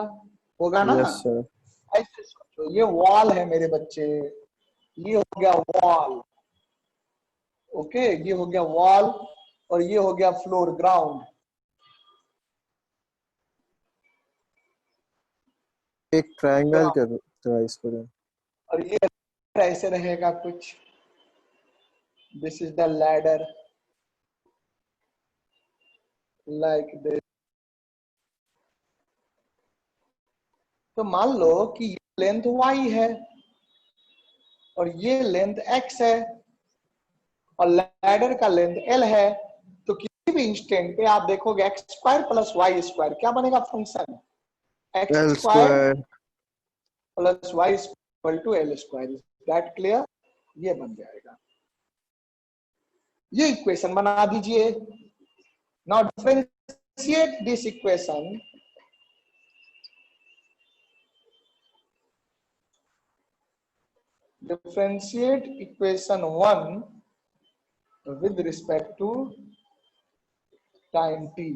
होगा ना। Yes sir. ऐसे सोचो, ये वॉल है मेरे बच्चे, ये हो गया वॉल, ओके, ये हो गया वॉल, और ये हो गया फ्लोर, ग्राउंड। एक ट्रायंगल के ट्राइस करें। और ये ऐसे रहेगा कुछ, this is the ladder, like this. तो मान लो कि ये लेंथ y है और ये लेंथ x है और लैडर का लेंथ l है, तो किसी भी इंस्टेंट पे आप देखोगे X square plus Y square क्या बनेगा function, X l square square plus Y equal to L square. Is that clear? ये बन जाएगा, ये इक्वेशन बना दीजिए। Now differentiate this equation, differentiate equation 1 with respect to time t।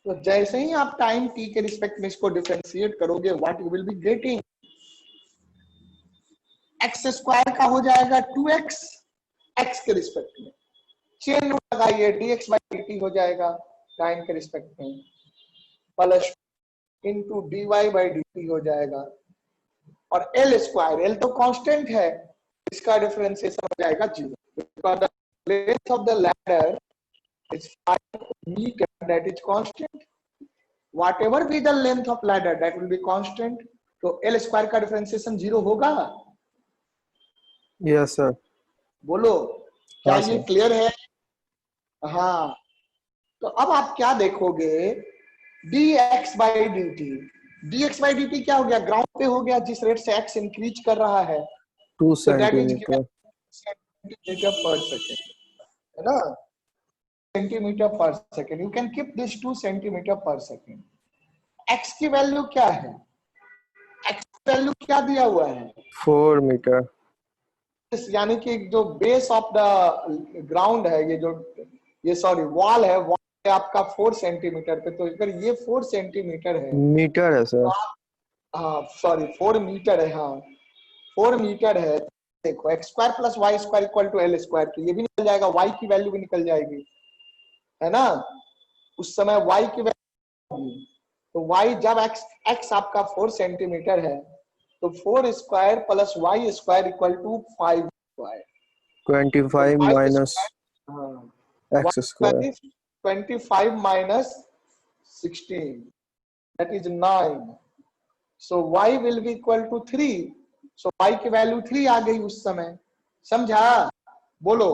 तो जैसे ही आप टाइम t के रिस्पेक्ट में इसको डिफरेंशिएट करोगे, what you will be getting, X square का हो जाएगा 2x, x के रिस्पेक्ट में चेन रूल लगाइए, dx बाई dt हो जाएगा टाइम के रिस्पेक्ट में, plus into dy by dt हो जाएगा, और एल स्क्वायर, एल तो कांस्टेंट है, इसका डिफरेंशिएशन हो जाएगा 0, because the length of the ladder is 5 metre, that is constant. Whatever be the length of ladder that will be constant, तो L square का डिफरेंशिएशन 0 होगा। Yes sir. बोलो, क्या हाँ ये सर। क्लियर है? हाँ, तो अब आप क्या देखोगे, dx by dt, dx by dt क्या हो गया, ग्राउंड पे हो गया, जिस रेट से x इंक्रीज कर रहा है, 2 so that is centimetre. given centimeter per second, है ना, centimetre per second. You can keep this 2 centimetre per second. x की वैल्यू क्या है, x की वैल्यू क्या दिया हुआ है, 4 मीटर। यानी कि जो बेस ऑफ द ग्राउंड है, ये सॉरी वॉल है, वॉल है आपका 4 सेंटीमीटर पे, तो अगर ये 4 सेंटीमीटर है मीटर है तो सर। आप, हाँ सॉरी 4 मीटर है, हाँ 4 मीटर है। देखो X square plus Y square equal to L square, तो ये भी निकल जाएगा, y की वैल्यू भी निकल जाएगी, है ना, उस समय y की वैल्यू, तो y जब x आपका 4 सेंटीमीटर है, तो 4 square plus Y square equal to 5 square, 25 minus X square. 25 minus 16, that is 9, so y will be equal to 3, so y की वैल्यू 3 आ गई उस समय, समझा? बोलो,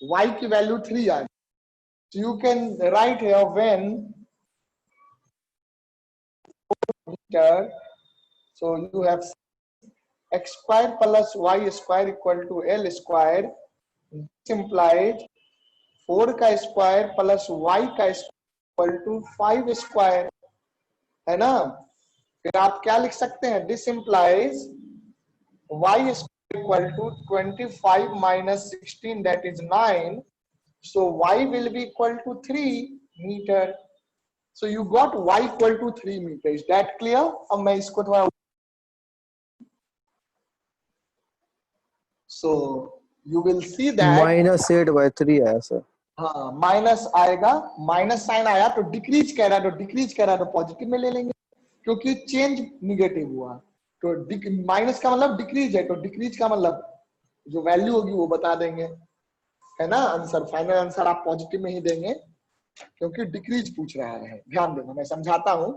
y की वैल्यू 3 आ गई, so you can write here when meter, so you have x square plus y square equal to l square, this implies 4 का square plus y का स्क्वायर इक्वल टू 5 स्क्वायर, है ना। फिर आप क्या लिख सकते हैं, this implies y square equal to 25 minus 16 that is 9, so y will be equal to 3 meter, so you got y equal to 3 meter, is that clear? अब मैं इसको थोड़ा, so you will see that -8/3 आया sir. हाँ minus आएगा, minus sign आया तो decrease कह रहा है, तो डिक्रीज कह रहा है तो पॉजिटिव में ले लेंगे, क्योंकि चेंज निगेटिव हुआ, तो माइनस का मतलब डिक्रीज है, तो डिक्रीज का मतलब जो वैल्यू होगी वो बता देंगे, है ना। आंसर, फाइनल आंसर आप पॉजिटिव में ही देंगे, क्योंकि डिक्रीज पूछ रहा है, ध्यान देना, मैं समझाता हूं।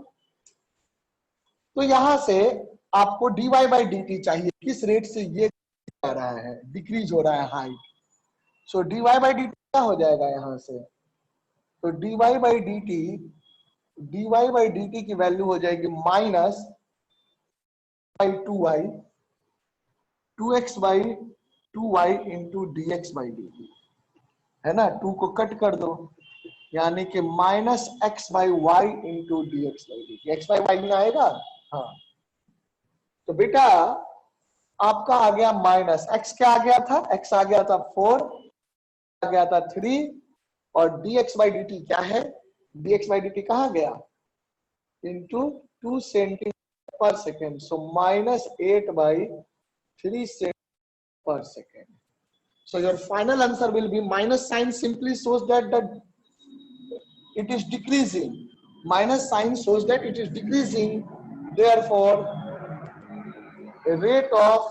तो यहां से आपको dy बाई dt चाहिए, किस रेट से ये आ रहा है, डिक्रीज हो रहा है height, so dy by dt क्या हो जाएगा यहां से? तो dy बाई dt की वैल्यू हो जाएगी minus by 2y 2x by 2y into dx by dt, है ना? 2 को कट कर दो, यानी कि minus X by Y into D X by D T. X by Y में आएगा, हाँ। तो बेटा आपका आ गया माइनस एक्स, क्या आ गया था? एक्स आ गया था 4, आ गया था 3, और D X by D T क्या है? D X by D T कहाँ गया? Into 2 centimetre per second, so minus 8 by 3 centimetre per second. So your final answer will be minus sign simply shows that it is decreasing. Minus sign shows that it is decreasing. Therefore, a rate of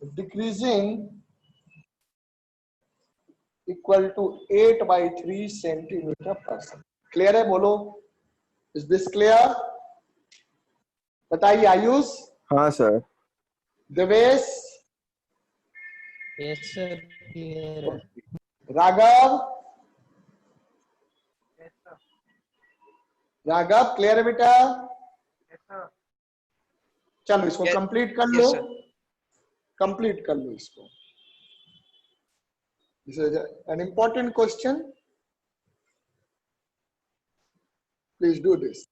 decreasing equal to 8 by 3 centimeter per second. Clear है? बोलो. Is this clear? बताइए आयुष. हाँ sir. Devesh. Yes sir, clear है. Raghav. Yes, sir. Raghav clear है बेटा? Yes, sir. चलो इसको Yes. Complete कर Yes, लो. sir. कंप्लीट कर लो इसको. This is an important question. Please do this.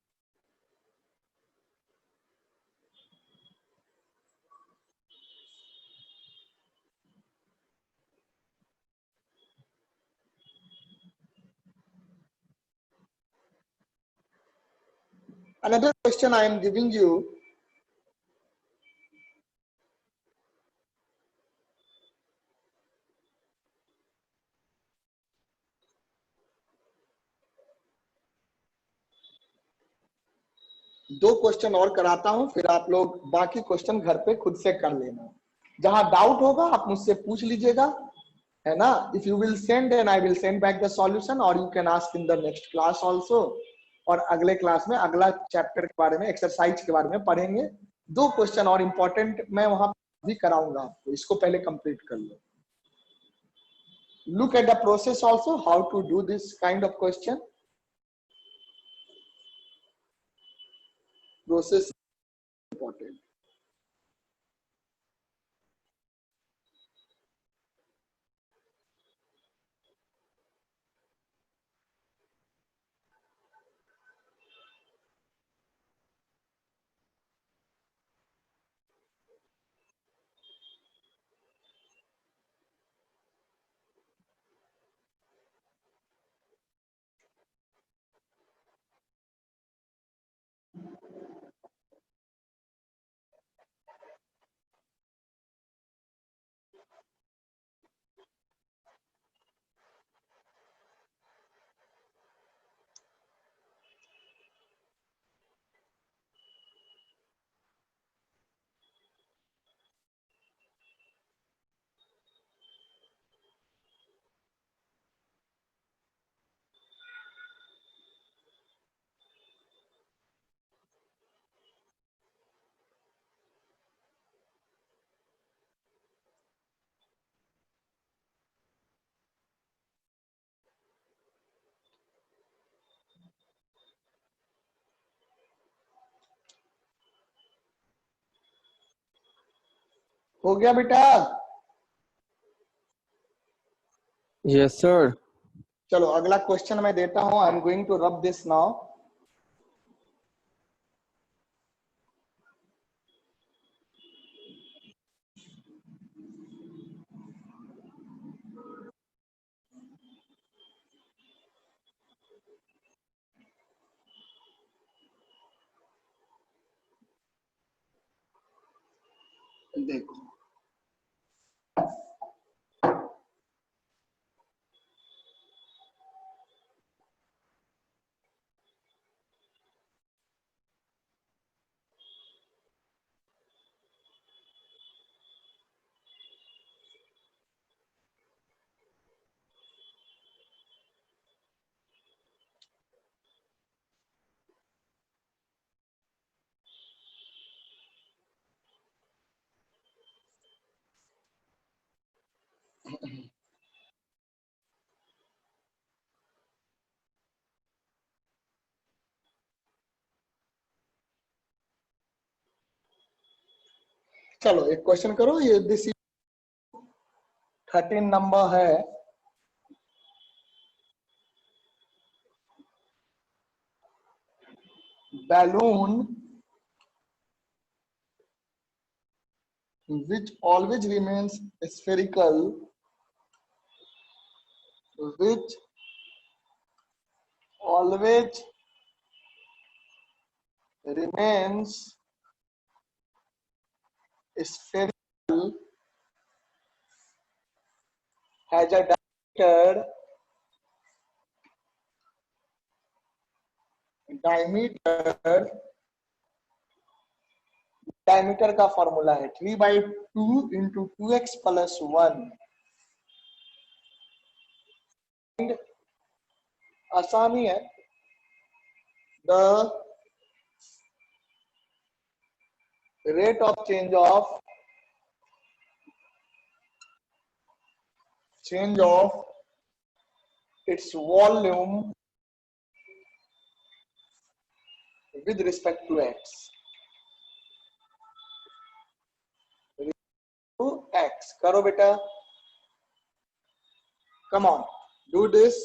Another question I am giving you. दो क्वेश्चन और कराता हूं, फिर आप लोग बाकी क्वेश्चन घर पे खुद से कर लेना. जहां डाउट होगा आप मुझसे पूछ लीजिएगा, है ना? If you will send and I will send back the solution, और you can ask in the next class also. और अगले क्लास में अगला चैप्टर के बारे में, एक्सरसाइज के बारे में पढ़ेंगे. दो क्वेश्चन और इंपॉर्टेंट मैं वहां भी कराऊंगा आपको. इसको पहले कंप्लीट कर लो. Look at the process also, how to do this kind of question. Process is important. हो गया बेटा? Yes sir. चलो अगला क्वेश्चन मैं देता हूं. I am going to rub this now. देखो चलो एक क्वेश्चन करो, ये दिस 13 नंबर है। balloon which always remains spherical, which always remains spherical, has a diameter का फॉर्मूला है 3/2 into 2x plus 1। आसानी है। the rate of change of its volume with respect to x, करो बेटा, come on, do this।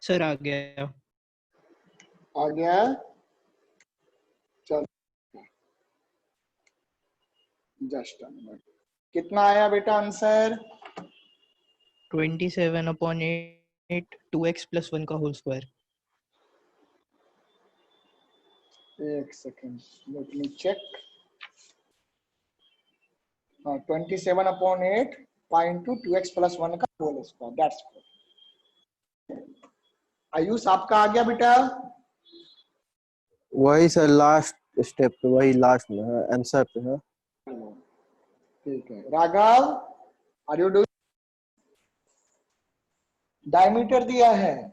Sir आ गया। आ गया, चलो जस्ट कितना आया बेटा आंसर? 27/8 2x plus 1 का होल स्क्वायर। एक second, let me check. 27/8 pi into 2x plus 1 का whole square, that's good. Ayush आपका आ गया बेटा? वही सर लास्ट स्टेप पे, वही लास्ट में है, आंसर पे है। ठीक है Raghav, are you doing? Diameter दिया है,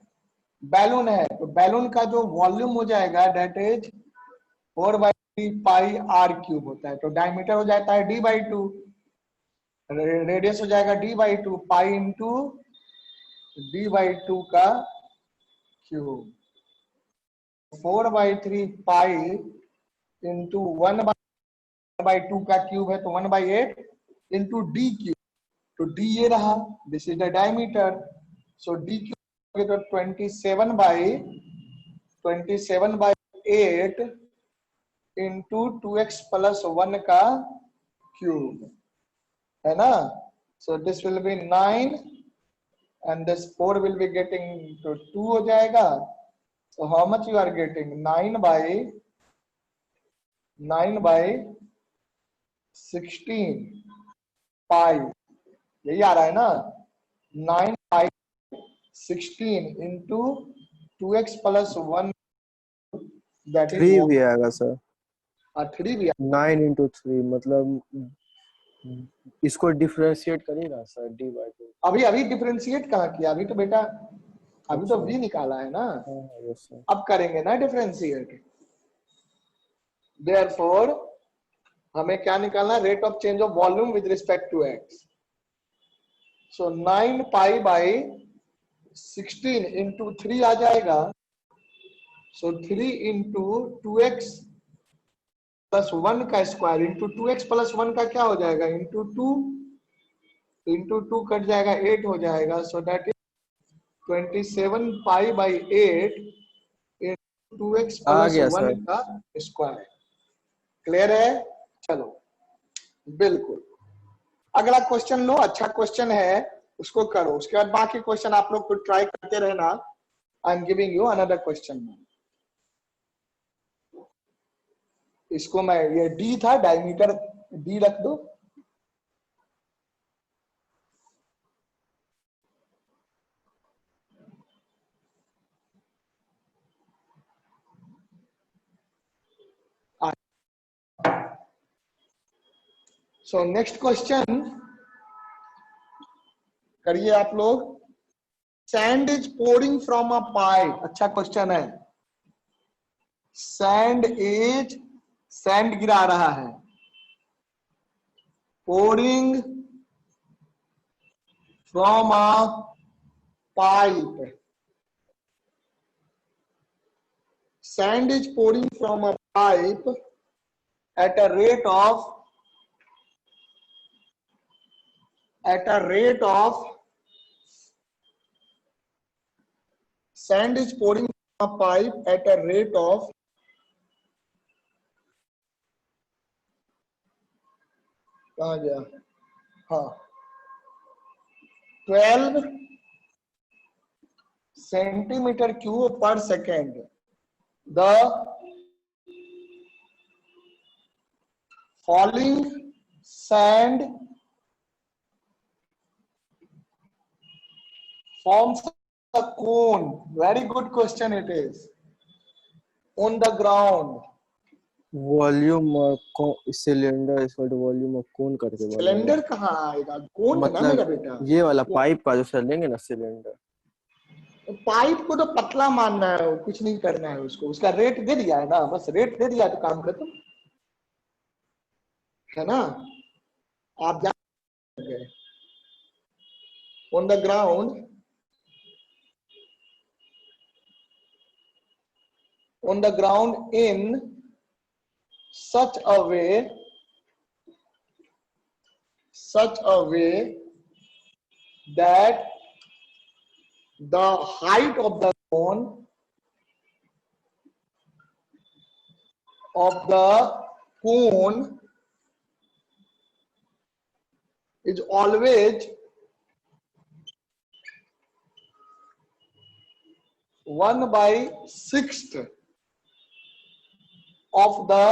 बैलून है, तो बैलून का जो वॉल्यूम हो जाएगा that is 4/3 pi R cube होता है। तो डायमीटर हो जाता है d/2, रेडियस हो जाएगा d/2 पाई इंटू d/2 का क्यूब। 4/3 पाई इंटू 1/2 का क्यूब है तो 1/8 इंटू डी क्यूब, तो डी ये रहा, this is the diameter, so D cube तो 27/8 इंटू 2x plus 1 का क्यूब है ना। सो this will B 9 and this 4 will be getting to 2 हो जाएगा। So how much you are getting? 9/16 पाई, यही आ रहा है ना, 9/16 into 2x plus 1, that is 3 भी आएगा सर, 3 भी 9 into 3 मतलब इसको डिफरेंशिएट करेगा सर डी बाई को। अभी अभी डिफरेंशिएट कहाँ किया, अभी तो बेटा अभी तो v निकाला है ना, हाँ यस सर। अब करेंगे ना डिफरेंशिएट। देयरफॉर हमें क्या निकालना, rate of change of volume with respect to x। So 9 pi by 16 into 3 आ जाएगा। सो 3 इंटू 2x प्लस 1 का स्क्वायर इंटू 2x प्लस 1 का क्या हो जाएगा, इंटू 2 इंटू 2 कट जाएगा 8 हो जाएगा। So that is 27 pi by 8 into 2x आ प्लस गया 1 सर। का स्क्वायर। क्लियर है? चलो बिल्कुल। अगला क्वेश्चन लो, अच्छा क्वेश्चन है उसको करो, उसके बाद बाकी क्वेश्चन आप लोग को ट्राई करते रहना। आई am giving you another question. इसको मैं, ये डी था, डायमीटर डी रख दो। सो नेक्स्ट क्वेश्चन करिए आप लोग। Sand is pouring from a pipe, अच्छा क्वेश्चन है। सैंड गिरा रहा है, pouring from a pipe. Sand is pouring from a pipe at a rate of sand is pouring from a pipe at a rate of कहाँ गया, हाँ 12 centimetre cube पर second. The falling sand forms a cone. Very good question it is. On the ground. Volume cylinder equal to volume of cone करके बोला है। Cylinder कहाँ आएगा, कौन है ना मेरा बेटा। मतलब ये वाला पाइप का जो सर लेंगे ना सिलेंडर, पाइप को तो पतला मानना है, कुछ नहीं करना है उसको, उसका रेट दे दिया है ना, बस रेट दे दिया तो काम खत्म है ना। आप जान on the ground, on the ground in such a way that the height of the cone is always 1/6 of the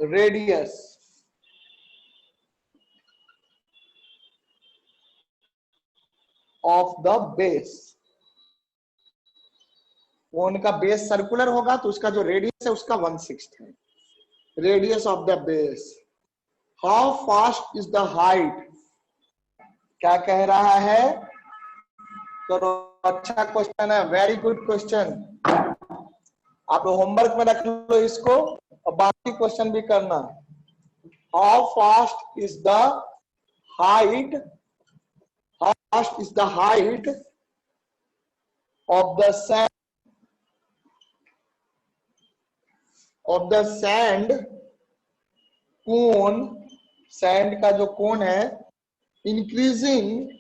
radius of the base। कोन का बेस सर्कुलर होगा तो उसका जो रेडियस है उसका 1/6 है, radius of the base. How fast is the height, क्या कह रहा है। तो अच्छा क्वेश्चन है, वेरी गुड क्वेश्चन। आप होमवर्क में रख लो इसको और बाकी क्वेश्चन भी करना। How fast is the height, how fast is the height of the sand cone, sand का जो कोन है, increasing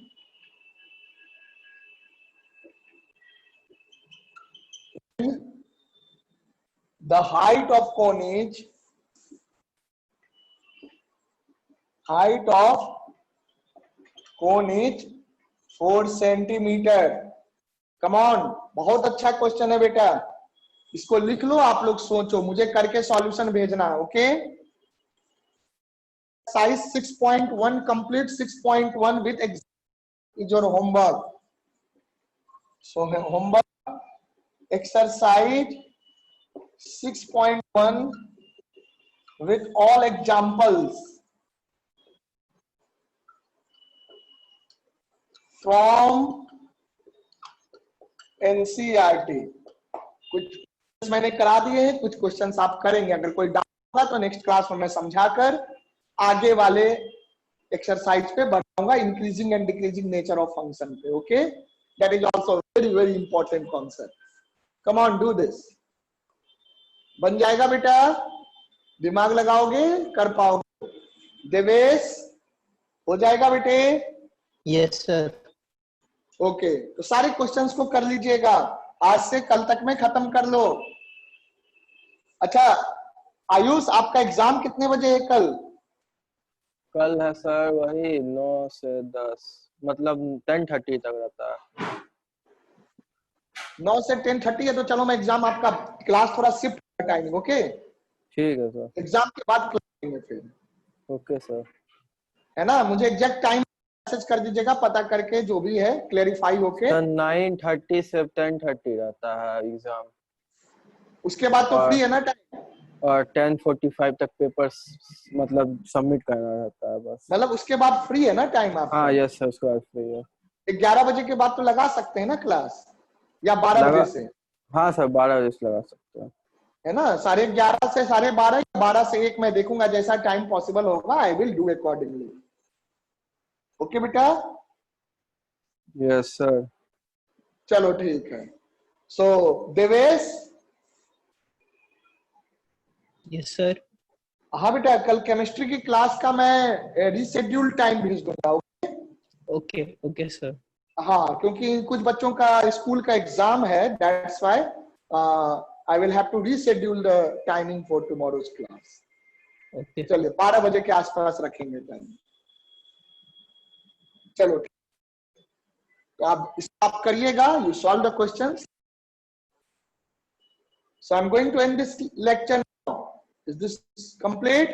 the height of cone is 4 centimetre. Come on, बहुत अच्छा क्वेश्चन है बेटा, इसको लिख लो आप लोग, सोचो, मुझे करके सॉल्यूशन भेजना है। Okay, size 6.1 complete 6.1 with is your homework. So homework exercise 6.1 with all examples from NCERT. कुछ मैंने करा दिए हैं, कुछ क्वेश्चंस आप करेंगे। अगर कोई डाउट होगा तो नेक्स्ट क्लास में मैं समझाकर आगे वाले एक्सरसाइज पे बढ़ाऊंगा, increasing and decreasing nature of function पे। Okay, that is also very very important concept. Come on, do this. बन जाएगा बेटा, दिमाग लगाओगे, कर पाओगे। देवेश, हो जाएगा बेटे? Yes sir. ओके, तो सारे क्वेश्चंस को कर लीजिएगा, आज से कल तक में खत्म कर लो। अच्छा आयुष, आपका एग्जाम कितने बजे है कल? कल है सर वही 9 से 10, मतलब 10:30 तक रहता है। 9 से 10:30 है, तो चलो मैं एग्जाम आपका क्लास थोड़ा शिफ्ट टाइमिंग। ओके, ठीक है सर। एग्जाम के बाद क्लास फिर, ओके सर। है ना? मुझे एग्जैक्ट टाइम मैसेज कर दीजिएगा, पता करके जो भी है क्लेरिफाई होके। सर 9:30 से 10:30 रहता है एग्जाम। उसके बाद तो फ्री है ना टाइम? और 10:45 तक पेपर्स मतलब सबमिट करना रहता है बस। मतलब उसके बाद फ्री है ना टाइम आपका? हाँ यस सर, उसके बाद फ्री है। 11 बजे के बाद तो लगा सकते हैं ना क्लास, या 12 बजे से? हाँ सर 12 बजे से लगा सकते हैं। है ना? 11:30 से 12:30, 12 से 1 मैं देखूंगा, जैसा टाइम पॉसिबल होगा I will do accordingly. Okay बेटा? Yes sir. चलो ठीक है। सो देवेश। Yes sir. हाँ बेटा, कल केमिस्ट्री की क्लास का मैं रिशेड्यूल टाइम भेज दूंगा। Okay okay sir. हाँ, क्योंकि कुछ बच्चों का स्कूल का एग्जाम है, that's why I will have to reschedule the timing for tomorrow's class. Okay. चलिए 12 बजे के आसपास रखेंगे टाइम। चलो तो आप करिएगा, you solve the questions. So I'm going to end this lecture now. Is this complete?